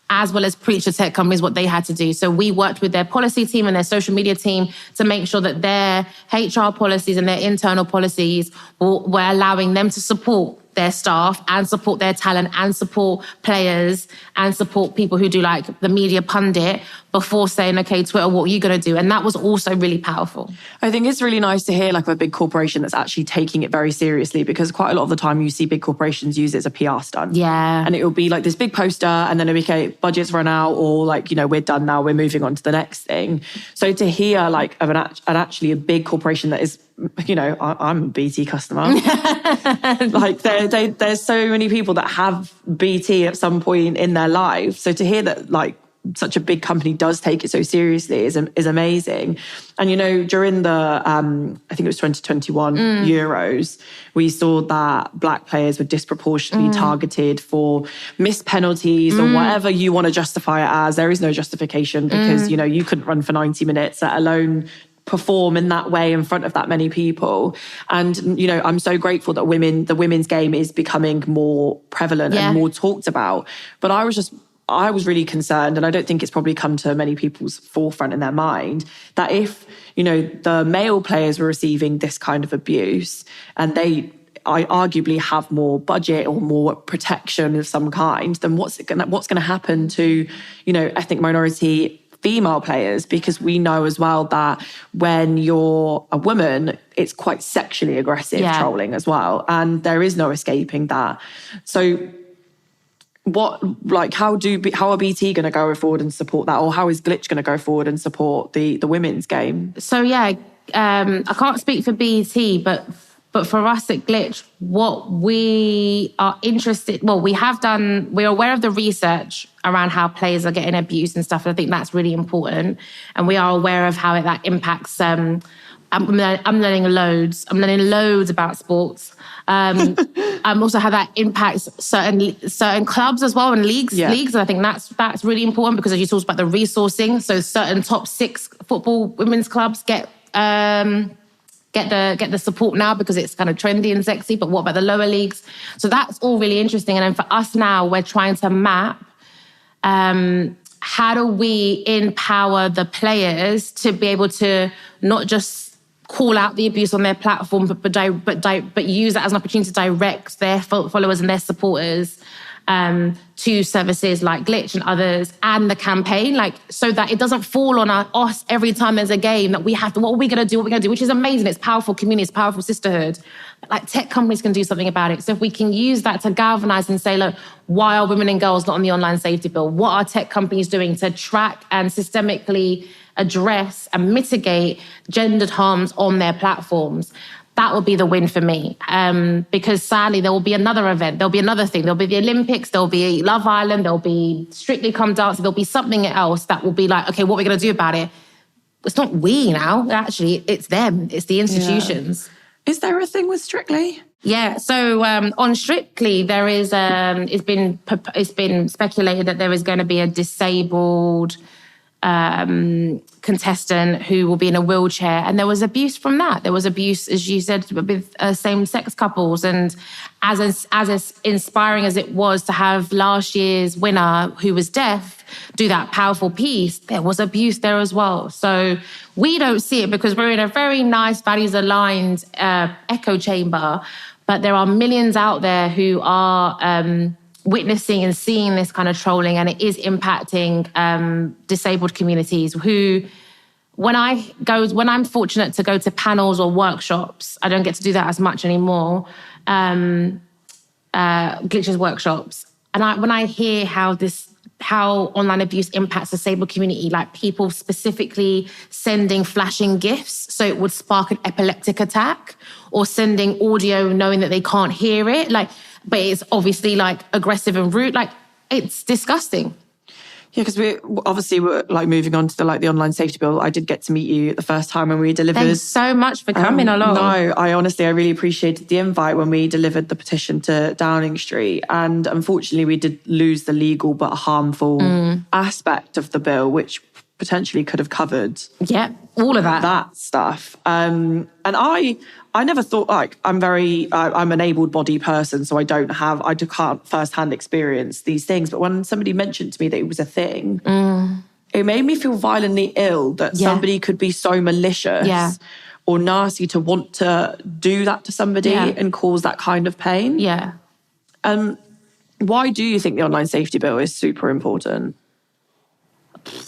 as well as preach to tech companies what they had to do. So we worked with their policy team and their social media team to make sure that their HR policies and their internal policies were allowing them to support their staff and support their talent and support players and support people who do like the media pundit before saying, okay, Twitter, what are you going to do? And that was also really powerful. I think it's really nice to hear like a big corporation that's actually taking it very seriously, because quite a lot of the time you see big corporations use it as a PR stunt. Yeah. And it will be like this big poster and then it'll be, okay, budget's run out, or like, you know, we're done now, we're moving on to the next thing. So to hear like of an actually a big corporation that is, you know, I'm a BT customer. Like there's so many people that have BT at some point in their life. So to hear that like such a big company does take it so seriously is amazing. And, you know, during the, I think it was 2021 Euros, we saw that Black players were disproportionately targeted for missed penalties or whatever you want to justify it as. There is no justification because, you know, you couldn't run for 90 minutes, let alone perform in that way in front of that many people. And, you know, I'm so grateful that the women's game is becoming more prevalent and more talked about. But I was really concerned, and I don't think it's probably come to many people's forefront in their mind, that if, you know, the male players were receiving this kind of abuse and I arguably have more budget or more protection of some kind, then what's going to happen to, you know, ethnic minority female players? Because we know as well that when you're a woman, it's quite sexually aggressive trolling as well. And there is no escaping that. So how are BT going to go forward and support that? Or how is Glitch going to go forward and support the women's game? So I can't speak for BT, but for us at Glitch, what we are interested, we're aware of the research around how players are getting abused and stuff. And I think that's really important. And we are aware of how that impacts, I'm learning loads about sports. Also how that impacts certain clubs as well and leagues. And I think that's really important because as you talked about the resourcing, so certain top 6 football women's clubs get the support now because it's kind of trendy and sexy, but what about the lower leagues? So that's all really interesting. And then for us now, we're trying to map how do we empower the players to be able to not just call out the abuse on their platform, but use that as an opportunity to direct their followers and their supporters to services like Glitch and others and the campaign, like so that it doesn't fall on us every time there's a game that we have to, what are we going to do, which is amazing. It's powerful community, it's powerful sisterhood. Like tech companies can do something about it. So if we can use that to galvanize and say, look, why are women and girls not on the online safety bill? What are tech companies doing to track and systemically address and mitigate gendered harms on their platforms? That will be the win for me. Because sadly, there will be another event. There'll be another thing. There'll be the Olympics. There'll be Love Island. There'll be Strictly Come Dancing. There'll be something else that will be like, okay, what are we going to do about it? It's not we now. Actually, it's them. It's the institutions. Yeah. Is there a thing with Strictly? Yeah. So on Strictly, there is. It's been speculated that there is going to be a disabled contestant who will be in a wheelchair. And there was abuse from that. There was abuse, as you said, with same-sex couples. And as inspiring as it was to have last year's winner, who was deaf, do that powerful piece, there was abuse there as well. So we don't see it because we're in a very nice, values-aligned echo chamber. But there are millions out there who are witnessing and seeing this kind of trolling, and it is impacting disabled communities who, when I'm fortunate to go to panels or workshops, I don't get to do that as much anymore, Glitches workshops, and when I hear how online abuse impacts the disabled community, like people specifically sending flashing gifs so it would spark an epileptic attack, or sending audio knowing that they can't hear it, but it's obviously like aggressive and rude. Like, it's disgusting. Yeah, because we obviously were like moving on to the online safety bill. I did get to meet you the first time when we delivered. Thanks so much for coming along. No, I really appreciated the invite when we delivered the petition to Downing Street. And unfortunately, we did lose the legal but harmful aspect of the bill, which potentially could have covered all of that stuff. And I never thought, like, I'm an able-bodied person, so I can't firsthand experience these things. But when somebody mentioned to me that it was a thing, it made me feel violently ill that somebody could be so malicious or nasty to want to do that to somebody and cause that kind of pain. Yeah. Why do you think the online safety bill is super important?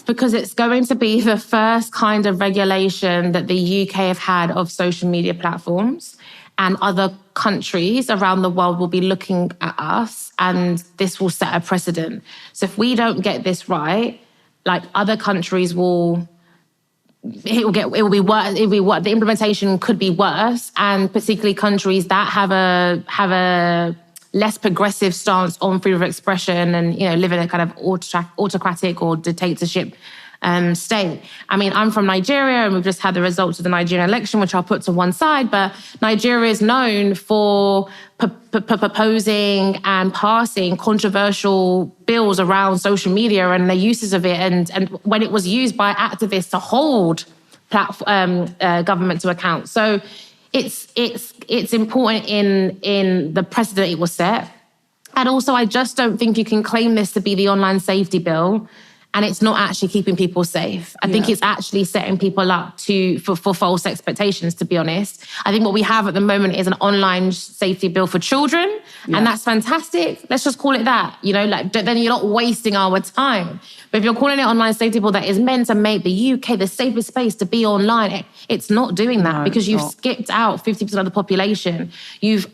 Because it's going to be the first kind of regulation that the UK have had of social media platforms, and other countries around the world will be looking at us, and this will set a precedent. So if we don't get this right, like, other countries will be worse. The implementation could be worse, and particularly countries that have a less progressive stance on freedom of expression and, live in a kind of autocratic or dictatorship state. I mean, I'm from Nigeria, and we've just had the results of the Nigerian election, which I'll put to one side, but Nigeria is known for proposing and passing controversial bills around social media and the uses of it, and when it was used by activists to hold government to account. So it's important in the precedent it will set. And also, I just don't think you can claim this to be the online safety bill and it's not actually keeping people safe. I think it's actually setting people up for false expectations, to be honest. I think what we have at the moment is an online safety bill for children, and that's fantastic. Let's just call it that. Then you're not wasting our time. But if you're calling it online safety bill that is meant to make the UK the safest space to be online, it's not doing that, because you've skipped out 50% of the population. You've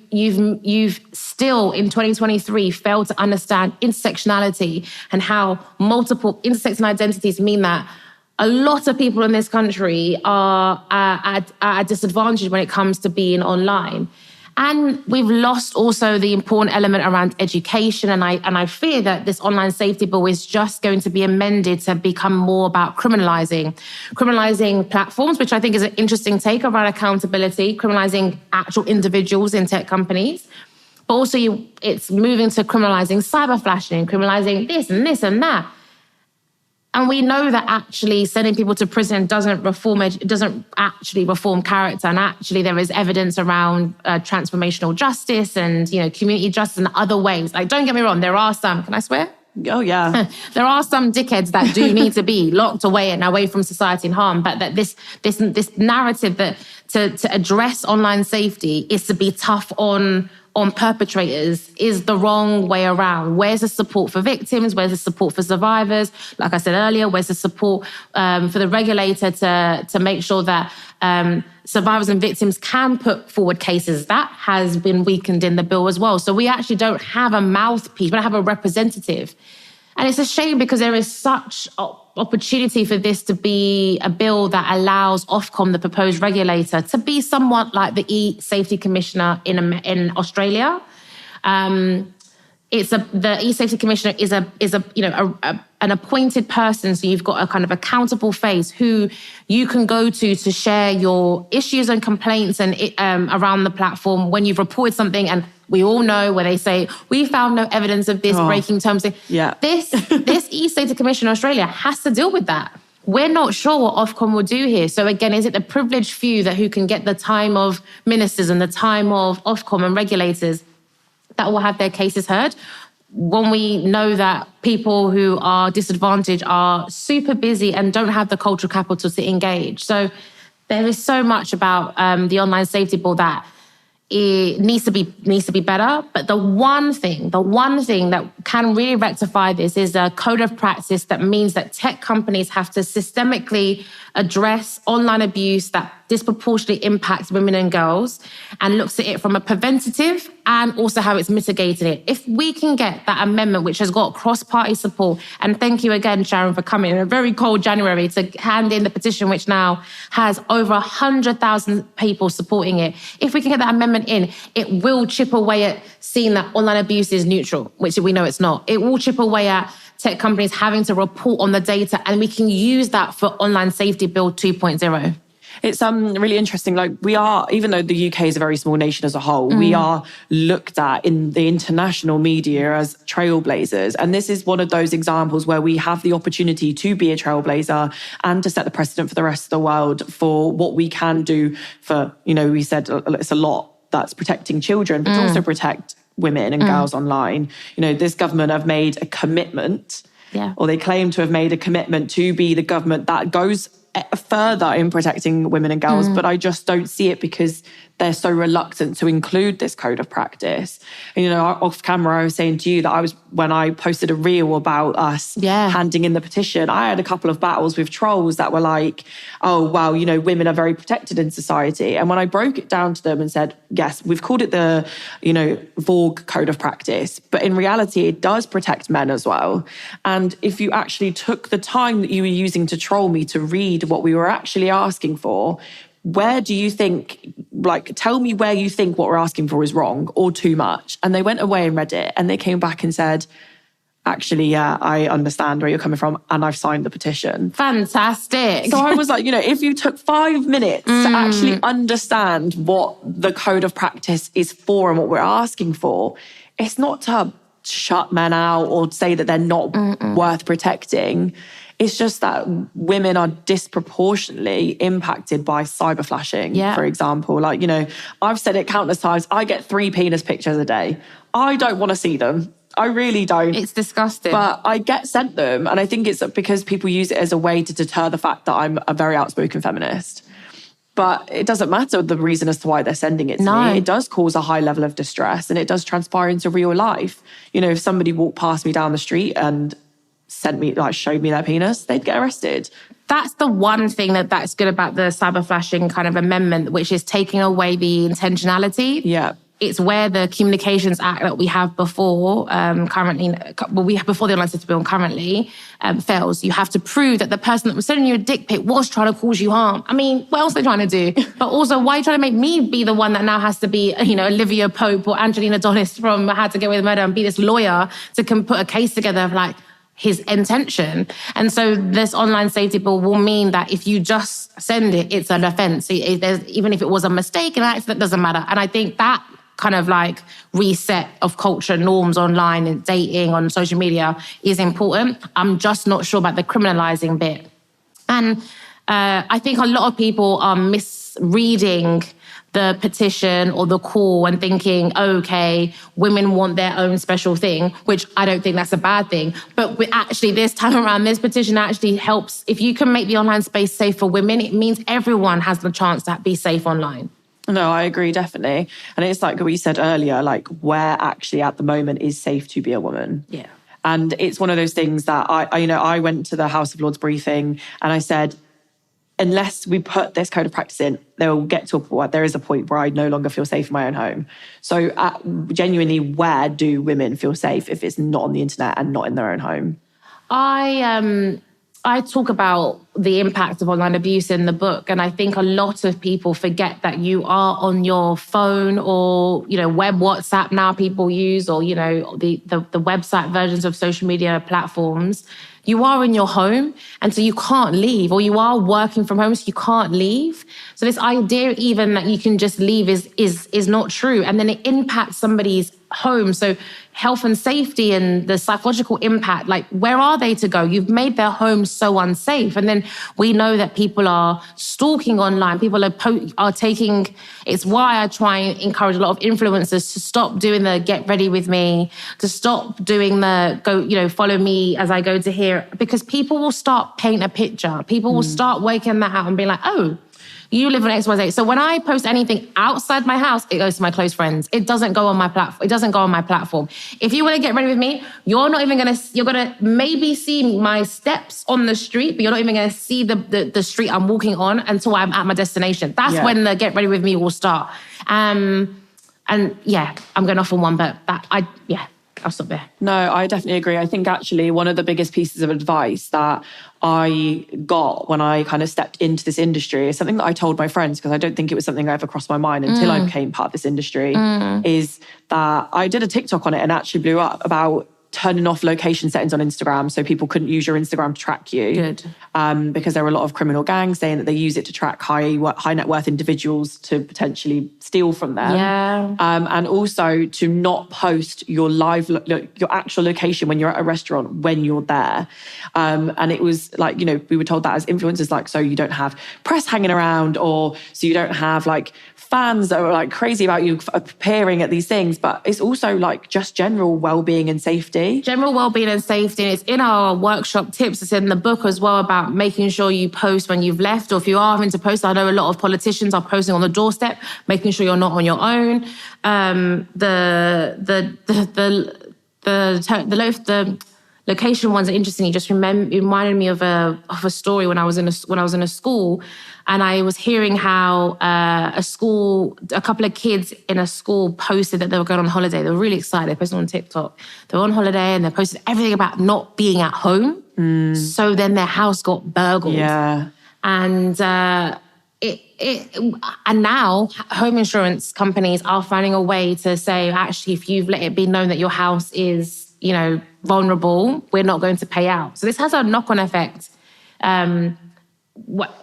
still in 2023 failed to understand intersectionality and how multiple intersecting identities mean that a lot of people in this country are at a disadvantage when it comes to being online. And we've lost also the important element around education. And I fear that this online safety bill is just going to be amended to become more about criminalising platforms, which I think is an interesting take around accountability, criminalising actual individuals in tech companies. But also it's moving to criminalising cyber flashing, criminalising this and this and that. And we know that actually sending people to prison doesn't actually reform character. And actually there is evidence around transformational justice and, community justice and other ways. Like, don't get me wrong, there are some, can I swear? Oh, yeah. There are some dickheads that do need to be locked away and away from society and harm. But that this narrative that to address online safety is to be tough on perpetrators is the wrong way around. Where's the support for victims? Where's the support for survivors? Like I said earlier, where's the support for the regulator to make sure that survivors and victims can put forward cases? That has been weakened in the bill as well. So we actually don't have a mouthpiece, we don't have a representative. And it's a shame, because there is such opportunity for this to be a bill that allows Ofcom, the proposed regulator, to be somewhat like the e-safety commissioner in Australia. The e-safety commissioner is an appointed person, so you've got a kind of accountable face who you can go to share your issues and complaints and around the platform when you've reported something. And we all know where they say, we found no evidence of this breaking terms. Yeah. This e-safety commissioner in Australia has to deal with that. We're not sure what Ofcom will do here. So again, is it the privileged few who can get the time of ministers and the time of Ofcom and regulators that will have their cases heard, when we know that people who are disadvantaged are super busy and don't have the cultural capital to engage? So there is so much about the online safety bill that it needs to be better. But the one thing that can really rectify this is a code of practice that means that tech companies have to systemically address online abuse that disproportionately impacts women and girls, and looks at it from a preventative and also how it's mitigating it. If we can get that amendment, which has got cross-party support, and thank you again, Sharon, for coming in a very cold January to hand in the petition, which now has over 100,000 people supporting it. If we can get that amendment in, it will chip away at seeing that online abuse is neutral, which we know it's not. It will chip away at tech companies having to report on the data, and we can use that for online safety bill 2.0. It's really interesting. Like, we are, even though the UK is a very small nation as a whole, we are looked at in the international media as trailblazers. And this is one of those examples where we have the opportunity to be a trailblazer and to set the precedent for the rest of the world for what we can do for, we said it's a lot that's protecting children, but to also protect women and girls online. This government have made a commitment, or they claim to have made a commitment to be the government that goes further in protecting women and girls, but I just don't see it because they're so reluctant to include this code of practice. And, off camera, I was saying to you that when I posted a reel about us handing in the petition, I had a couple of battles with trolls that were like, oh, wow, women are very protected in society. And when I broke it down to them and said, yes, we've called it the, Vogue code of practice, but in reality, it does protect men as well. And if you actually took the time that you were using to troll me to read what we were actually asking for, where do you think, tell me where you think what we're asking for is wrong or too much? And they went away and read it and they came back and said, actually, yeah, I understand where you're coming from and I've signed the petition. Fantastic. So I was like, if you took 5 minutes to actually understand what the code of practice is for and what we're asking for, it's not to shut men out or say that they're not worth protecting. It's just that women are disproportionately impacted by cyber flashing, for example. I've said it countless times, I get 3 penis pictures a day. I don't want to see them. I really don't. It's disgusting. But I get sent them. And I think it's because people use it as a way to deter the fact that I'm a very outspoken feminist. But it doesn't matter the reason as to why they're sending it to me. It does cause a high level of distress and it does transpire into real life. If somebody walked past me down the street and showed me their penis, they'd get arrested. That's the one thing that's good about the cyber flashing kind of amendment, which is taking away the intentionality. Yeah. It's where the Communications Act that we have before, before the Online Safety Bill currently fails. You have to prove that the person that was sending you a dick pic was trying to cause you harm. I mean, what else are they trying to do? But also, why are you trying to make me be the one that now has to be, Olivia Pope or Angelina Donis from How to Get Away with Murder and be this lawyer to put a case together of his intention. And so this online safety bill will mean that if you just send it, it's an offence. Even if it was a mistake, an accident, doesn't matter. And I think that kind of reset of culture norms online and dating on social media is important. I'm just not sure about the criminalising bit. And I think a lot of people are misreading the petition or the call and thinking, okay, women want their own special thing, which I don't think that's a bad thing. But actually this time around, this petition actually helps. If you can make the online space safe for women, it means everyone has the chance to be safe online. No, I agree, definitely. And it's like we said earlier, where actually at the moment is safe to be a woman. Yeah. And it's one of those things that I went to the House of Lords briefing and I said, unless we put this code of practice in, there is a point where I no longer feel safe in my own home. So genuinely, where do women feel safe if it's not on the internet and not in their own home? I talk about the impact of online abuse in the book, and I think a lot of people forget that you are on your phone or, web WhatsApp now people use, or, the website versions of social media platforms. You are in your home, and so you can't leave, or you are working from home, so you can't leave. So this idea even that you can just leave is not true. And then it impacts somebody's home. So health and safety and the psychological impact, where are they to go? You've made their home so unsafe. And then we know that people are stalking online. People are taking, it's why I try and encourage a lot of influencers to stop doing the get ready with me, to stop doing the follow me as I go to here, because people will start painting a picture. People will start waking that out and be like, oh, you live in XYZ. So when I post anything outside my house, it goes to my close friends. It doesn't go on my platform. It doesn't go on my platform. If you want to get ready with me, you're going to maybe see my steps on the street, but you're not even going to see the street I'm walking on until I'm at my destination. That's when the get ready with me will start. And yeah, I'm going off on one, but I'll stop there. No, I definitely agree. I think actually one of the biggest pieces of advice that I got when I kind of stepped into this industry is something that I told my friends, because I don't think it was something that ever crossed my mind until I became part of this industry, is that I did a TikTok on it and actually blew up about turning off location settings on Instagram so people couldn't use your Instagram to track you. Good. Because there were a lot of criminal gangs saying that they use it to track high net worth individuals to potentially steal from them. Yeah. And also to not post your your actual location when you're at a restaurant when you're there. And it was like, you know, we were told that as influencers, like, so you don't have press hanging around, or so you don't have like fans that are like crazy about you appearing at these things. But it's also like just general well-being and safety. General well-being and safety. And it's in our workshop tips. It's in the book as well about making sure you post when you've left, or if you are having to post. I know a lot of politicians are posting on the doorstep, making sure you're not on your own. The location ones are interesting. You just reminded me of a story when I was in a school, and I was hearing how a couple of kids in a school posted that they were going on holiday. They were really excited. They posted on TikTok. They were on holiday and they posted everything about not being at home. So then their house got burgled. Yeah, and and now home insurance companies are finding a way to say, actually, if you've let it be known that your house is, you know, vulnerable, we're not going to pay out. So this has a knock-on effect. When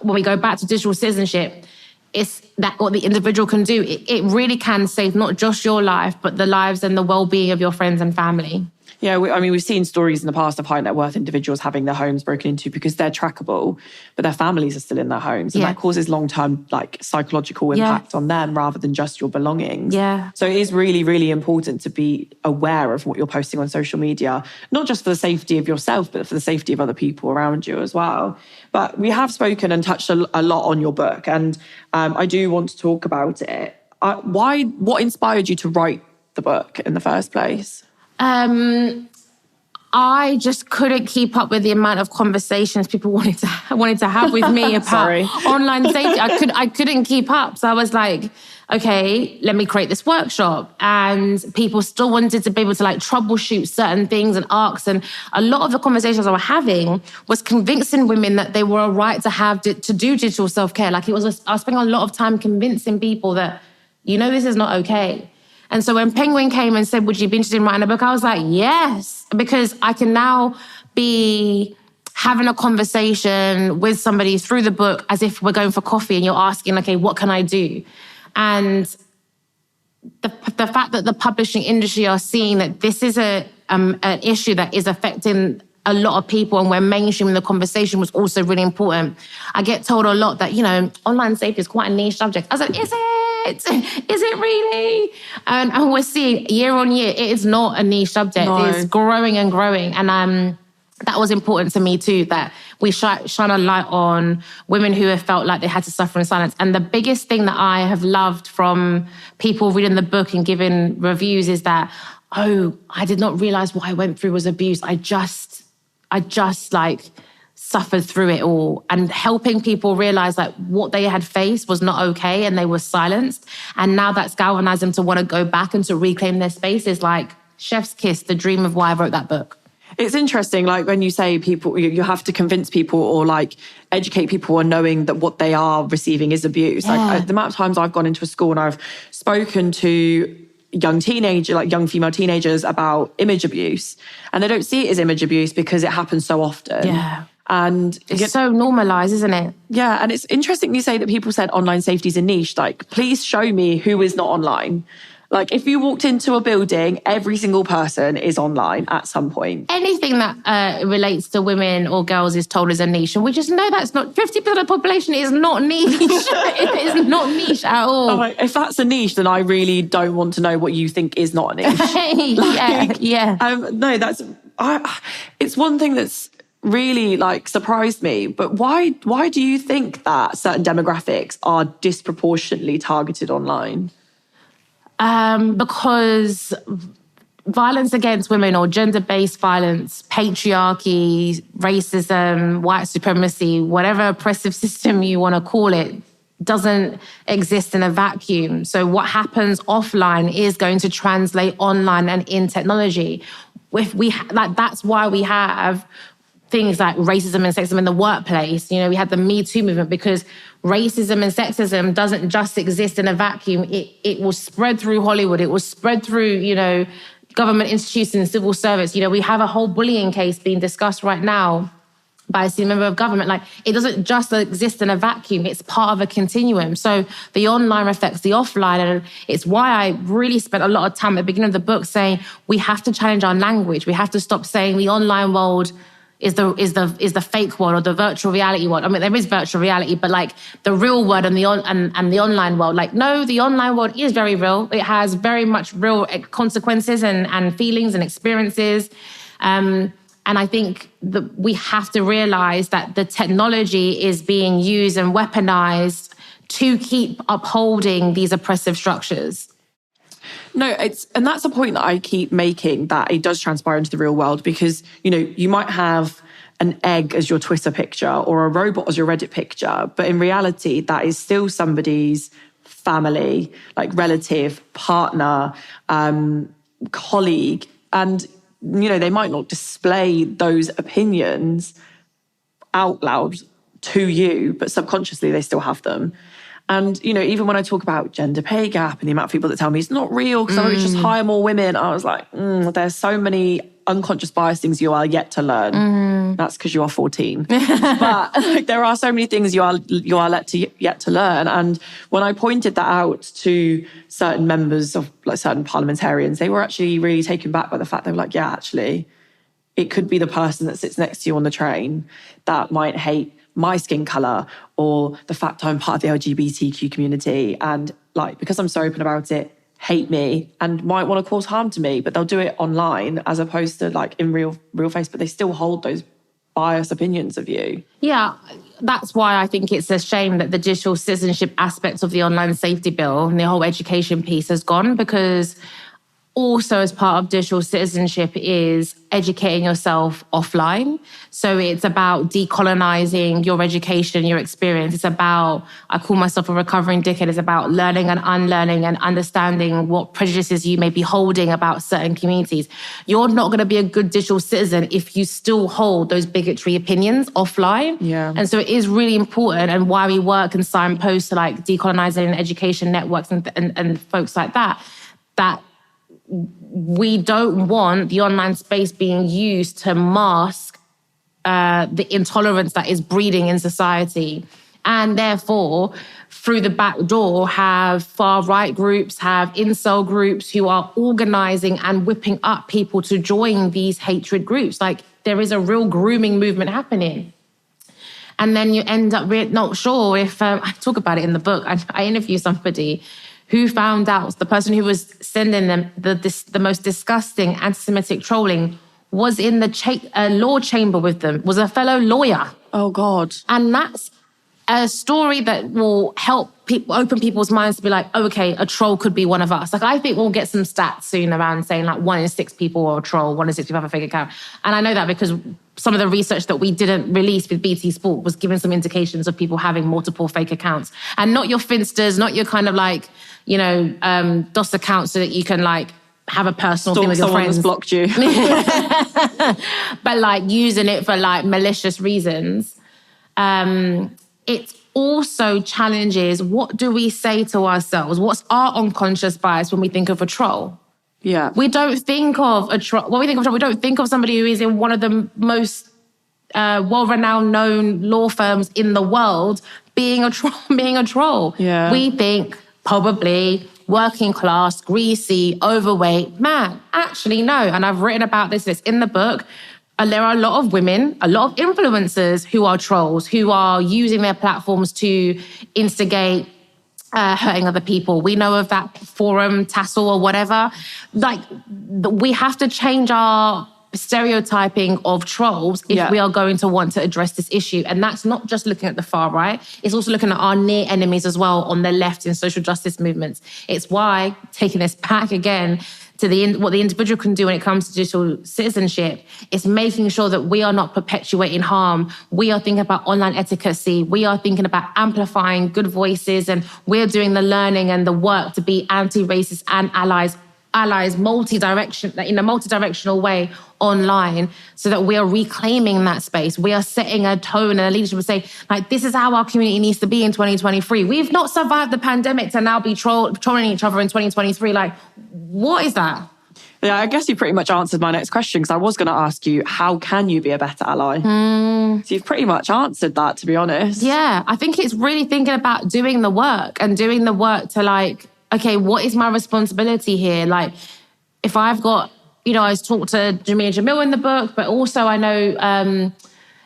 we go back to digital citizenship, it's that what the individual can do. It really can save not just your life, but the lives and the well-being of your friends and family. Yeah, we've seen stories in the past of high net worth individuals having their homes broken into because they're trackable, but their families are still in their homes. And that causes long-term like psychological impact on them rather than just your belongings. Yeah. So it is really, really important to be aware of what you're posting on social media, not just for the safety of yourself, but for the safety of other people around you as well. But we have spoken and touched a lot on your book, and I do want to talk about it. What inspired you to write the book in the first place? I just couldn't keep up with the amount of conversations people wanted to have with me about online safety. I couldn't keep up. So I was like, okay, let me create this workshop. And people still wanted to be able to like troubleshoot certain things and arcs. And a lot of the conversations I was having was convincing women that they were all right to do digital self-care. Like I was spending a lot of time convincing people that, you know, this is not okay. And so when Penguin came and said, would you be interested in writing a book? I was like, yes, because I can now be having a conversation with somebody through the book as if we're going for coffee and you're asking, okay, what can I do? And the fact that the publishing industry are seeing that this is an issue that is affecting a lot of people, and where mainstreaming the conversation was also really important. I get told a lot that, you know, online safety is quite a niche subject. I was like, is it really? And we're seeing year on year, it is not a niche subject. No. It's growing and growing. And that was important to me too, that we shine a light on women who have felt like they had to suffer in silence. And the biggest thing that I have loved from people reading the book and giving reviews is that, oh, I did not realize what I went through was abuse. I just like suffered through it all, and helping people realize that what they had faced was not okay and they were silenced. And now that's galvanized them to want to go back and to reclaim their space is like chef's kiss, the dream of why I wrote that book. It's interesting, like when you say people, you have to convince people or like educate people on knowing that what they are receiving is abuse. Yeah. Like the amount of times I've gone into a school and I've spoken to young female teenagers about image abuse, and they don't see it as image abuse because it happens so often. Yeah. And it's so normalised, isn't it? Yeah. And it's interesting you say that people said online safety is a niche. Like, please show me who is not online. Like, if you walked into a building, every single person is online at some point. Anything that relates to women or girls is told as a niche. And we just know that's not... 50% of the population is not niche. It is not niche at all. Oh, if that's a niche, then I really don't want to know what you think is not a niche. No, that's... it's one thing that's really, like, surprised me. But why do you think that certain demographics are disproportionately targeted online? Because violence against women or gender-based violence, patriarchy, racism, white supremacy, whatever oppressive system you want to call it, doesn't exist in a vacuum. So what happens offline is going to translate online and in technology. That's why we have things like racism and sexism in the workplace. You know, we had the Me Too movement because racism and sexism doesn't just exist in a vacuum. It will spread through Hollywood. It will spread through, you know, government institutions, civil service. We have a whole bullying case being discussed right now by a senior member of government. Like, it doesn't just exist in a vacuum. It's part of a continuum. So the online reflects the offline. And it's why I really spent a lot of time at the beginning of the book saying we have to challenge our language. We have to stop saying the online world is the fake world or the virtual reality world. I mean, there is virtual reality, but like the real world and the online world. Like, no, the online world is very real. It has very much real consequences and feelings and experiences. And I think that we have to realize that the technology is being used and weaponized to keep upholding these oppressive structures. No, and that's a point that I keep making, that it does transpire into the real world, because, you might have an egg as your Twitter picture or a robot as your Reddit picture, but in reality, that is still somebody's family, like relative, partner, colleague. And, they might not display those opinions out loud to you, but subconsciously they still have them. And, even when I talk about gender pay gap and the amount of people that tell me it's not real because I would just hire more women, I was like, there's so many unconscious bias things you are yet to learn. That's because you are 14. But there are so many things you are yet to learn. And when I pointed that out to certain members of certain parliamentarians, they were actually really taken back by the fact they were like, yeah, actually, it could be the person that sits next to you on the train that might hate my skin colour or the fact I'm part of the LGBTQ community, and because I'm so open about it, hate me and might want to cause harm to me, but they'll do it online as opposed to in real face, but they still hold those biased opinions of you. Yeah, that's why I think it's a shame that the digital citizenship aspects of the online safety bill and the whole education piece has gone, because also as part of digital citizenship is educating yourself offline. So it's about decolonizing your education, your experience. It's about, I call myself a recovering dickhead, it's about learning and unlearning and understanding what prejudices you may be holding about certain communities. You're not going to be a good digital citizen if you still hold those bigotry opinions offline. Yeah. And so it is really important, and why we work and signpost to decolonizing education networks and folks like that we don't want the online space being used to mask the intolerance that is breeding in society. And therefore, through the back door, have far-right groups, have incel groups who are organizing and whipping up people to join these hatred groups. There is a real grooming movement happening. And then you end up not sure if... I talk about it in the book. I interview somebody who found out the person who was sending them the most disgusting anti-Semitic trolling was in the law chamber with them, was a fellow lawyer. Oh, God. And that's a story that will help people open people's minds to be like, oh, okay, a troll could be one of us. I think we'll get some stats soon around saying 1 in 6 people are a troll, 1 in 6 people have a fake account. And I know that because some of the research that we didn't release with BT Sport was giving some indications of people having multiple fake accounts. And not your Finsters, not your kind of DOS accounts so that you can have a personal thing with your friends. Someone has blocked you. But using it for malicious reasons. It also challenges, what do we say to ourselves? What's our unconscious bias when we think of a troll? Yeah. We don't think of a troll. When we think of a troll, we don't think of somebody who is in one of the most well-renowned known law firms in the world being a troll. Yeah. We think probably working class, greasy, overweight man. Actually, no. And I've written about this. It's in the book. There are a lot of women, a lot of influencers who are trolls, who are using their platforms to instigate hurting other people. We know of that forum, Tassel or whatever. We have to change our stereotyping of trolls if we are going to want to address this issue. And that's not just looking at the far right. It's also looking at our near enemies as well on the left in social justice movements. It's why, taking this back again, to what the individual can do when it comes to digital citizenship, is making sure that we are not perpetuating harm. We are thinking about online etiquette. We are thinking about amplifying good voices, and we're doing the learning and the work to be anti-racist and allies in a multi-directional way online, so that we are reclaiming that space. We are setting a tone and a leadership to say, this is how our community needs to be in 2023. We've not survived the pandemic to now be trolling each other in 2023. What is that? Yeah, I guess you pretty much answered my next question, because I was going to ask you, how can you be a better ally? So you've pretty much answered that, to be honest. Yeah, I think it's really thinking about doing the work to like, okay, what is my responsibility here? Like, if I've got, I talked to Jamila Jamil in the book, but also I know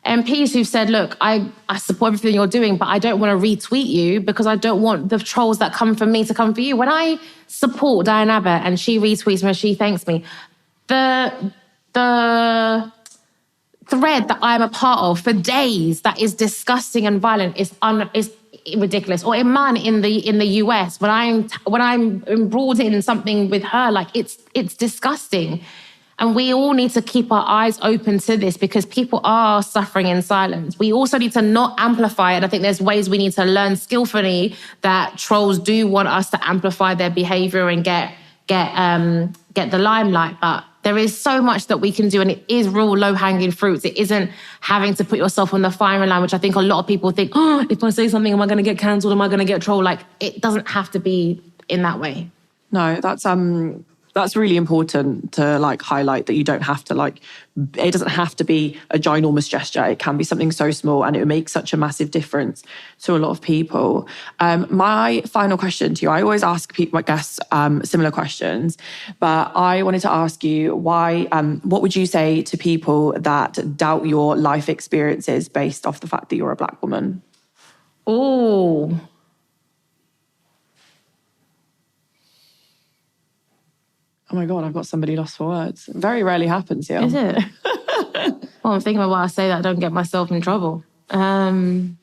MPs who've said, look, I support everything you're doing, but I don't want to retweet you because I don't want the trolls that come from me to come for you. When I support Diane Abbott and she retweets me and she thanks me, the thread that I'm a part of for days that is disgusting and violent is ridiculous. Or Iman in the US, when I'm embroiled in something with her, like it's disgusting. And we all need to keep our eyes open to this because people are suffering in silence. We also need to not amplify it. I think there's ways we need to learn skillfully that trolls do want us to amplify their behavior and get the limelight. But there is so much that we can do, and it is real low-hanging fruits. It isn't having to put yourself on the firing line, which I think a lot of people think, oh, if I say something, am I going to get cancelled? Am I going to get trolled? Like, it doesn't have to be in that way. No, that's really important to like highlight, that you don't have to it doesn't have to be a ginormous gesture. It can be something so small and it would make such a massive difference to a lot of people. My final question to you, I always ask people, I guess, similar questions, but I wanted to ask you what would you say to people that doubt your life experiences based off the fact that you're a Black woman? Oh, oh my God, I've got somebody lost for words. It very rarely happens, yeah. Is it? Well, I'm thinking about why I say that I don't get myself in trouble. Because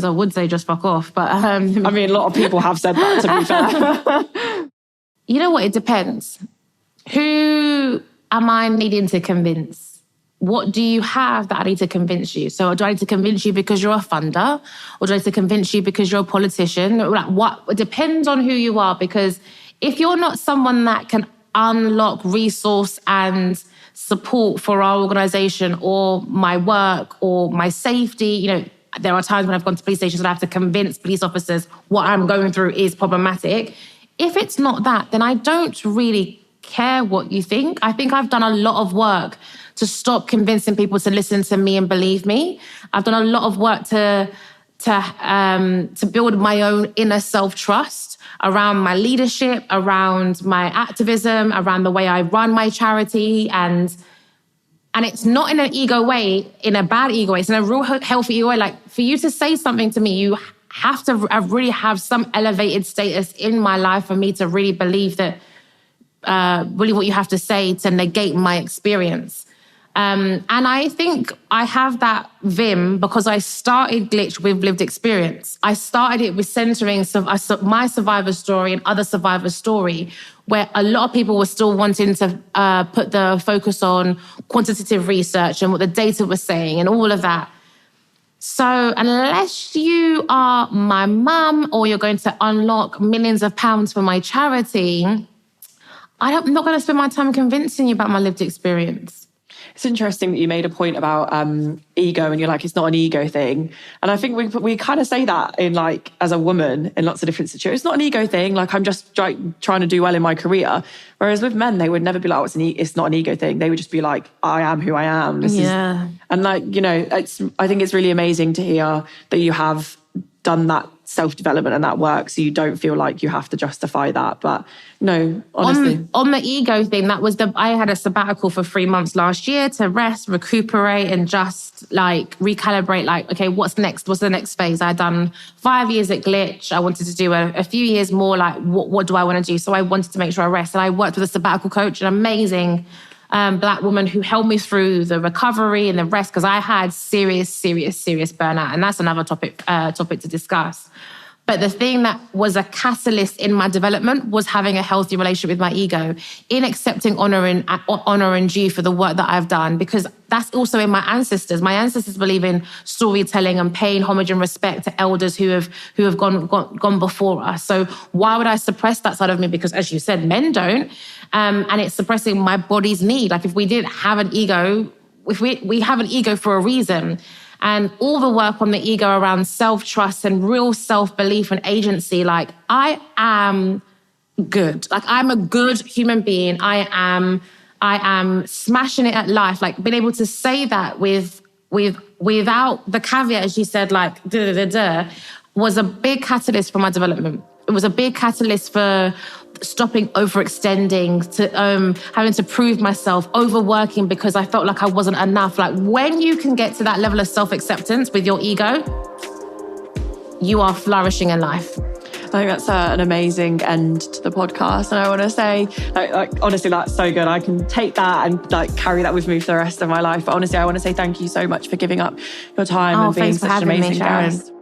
I would say just fuck off, but... I mean, a lot of people have said that, to be fair. You know what? It depends. Who am I needing to convince? What do you have that I need to convince you? So do I need to convince you because you're a funder? Or do I need to convince you because you're a politician? Like, what? It depends on who you are, because... if you're not someone that can unlock resource and support for our organisation or my work or my safety, there are times when I've gone to police stations and I have to convince police officers what I'm going through is problematic. If it's not that, then I don't really care what you think. I think I've done a lot of work to stop convincing people to listen to me and believe me. I've done a lot of work to build my own inner self-trust around my leadership, around my activism, around the way I run my charity. And it's not in an ego way, in a bad ego way. It's in a real healthy ego way. Like, for you to say something to me, you have to really have some elevated status in my life for me to really believe that really what you have to say to negate my experience. And I think I have that vim because I started Glitch with lived experience. I started it with centering my survivor story and other survivor story, where a lot of people were still wanting to put the focus on quantitative research and what the data was saying and all of that. So unless you are my mum or you're going to unlock millions of pounds for my charity, I'm not going to spend my time convincing you about my lived experience. It's interesting that you made a point about ego, and you're like, it's not an ego thing. And I think we kind of say that in as a woman in lots of different situations. It's not an ego thing. Like, I'm just trying to do well in my career. Whereas with men, they would never be like, oh, it's not an ego thing. They would just be like, I am who I am. And I think it's really amazing to hear that you have done that self-development and that work, so you don't feel like you have to justify that. But no, honestly. On the ego thing, I had a sabbatical for 3 months last year to rest, recuperate, and just recalibrate, okay, what's next? What's the next phase? I had done 5 years at Glitch. I wanted to do a few years more, what do I want to do? So I wanted to make sure I rest. And I worked with a sabbatical coach, an amazing Black woman who helped me through the recovery and the rest, because I had serious burnout. And that's another topic to discuss. But the thing that was a catalyst in my development was having a healthy relationship with my ego, in accepting honor and due for the work that I've done, because that's also in my ancestors. My ancestors believe in storytelling and paying homage and respect to elders who have gone before us. So why would I suppress that side of me? Because, as you said, men don't, and it's suppressing my body's need. Like, if we didn't have an ego, if we have an ego for a reason. And all the work on the ego around self-trust and real self-belief and agency, I am good. Like, I'm a good human being. I am smashing it at life. Like, being able to say that without the caveat, as you said, like, was a big catalyst for my development. It was a big catalyst for stopping overextending, to having to prove myself, overworking because I felt like I wasn't enough. Like, when you can get to that level of self-acceptance with your ego, you are flourishing in life. I think that's an amazing end to the podcast. And I want to say, like, honestly, that's so good. I can take that and like carry that with me for the rest of my life. But honestly, I want to say thank you so much for giving up your time and being such an amazing guest.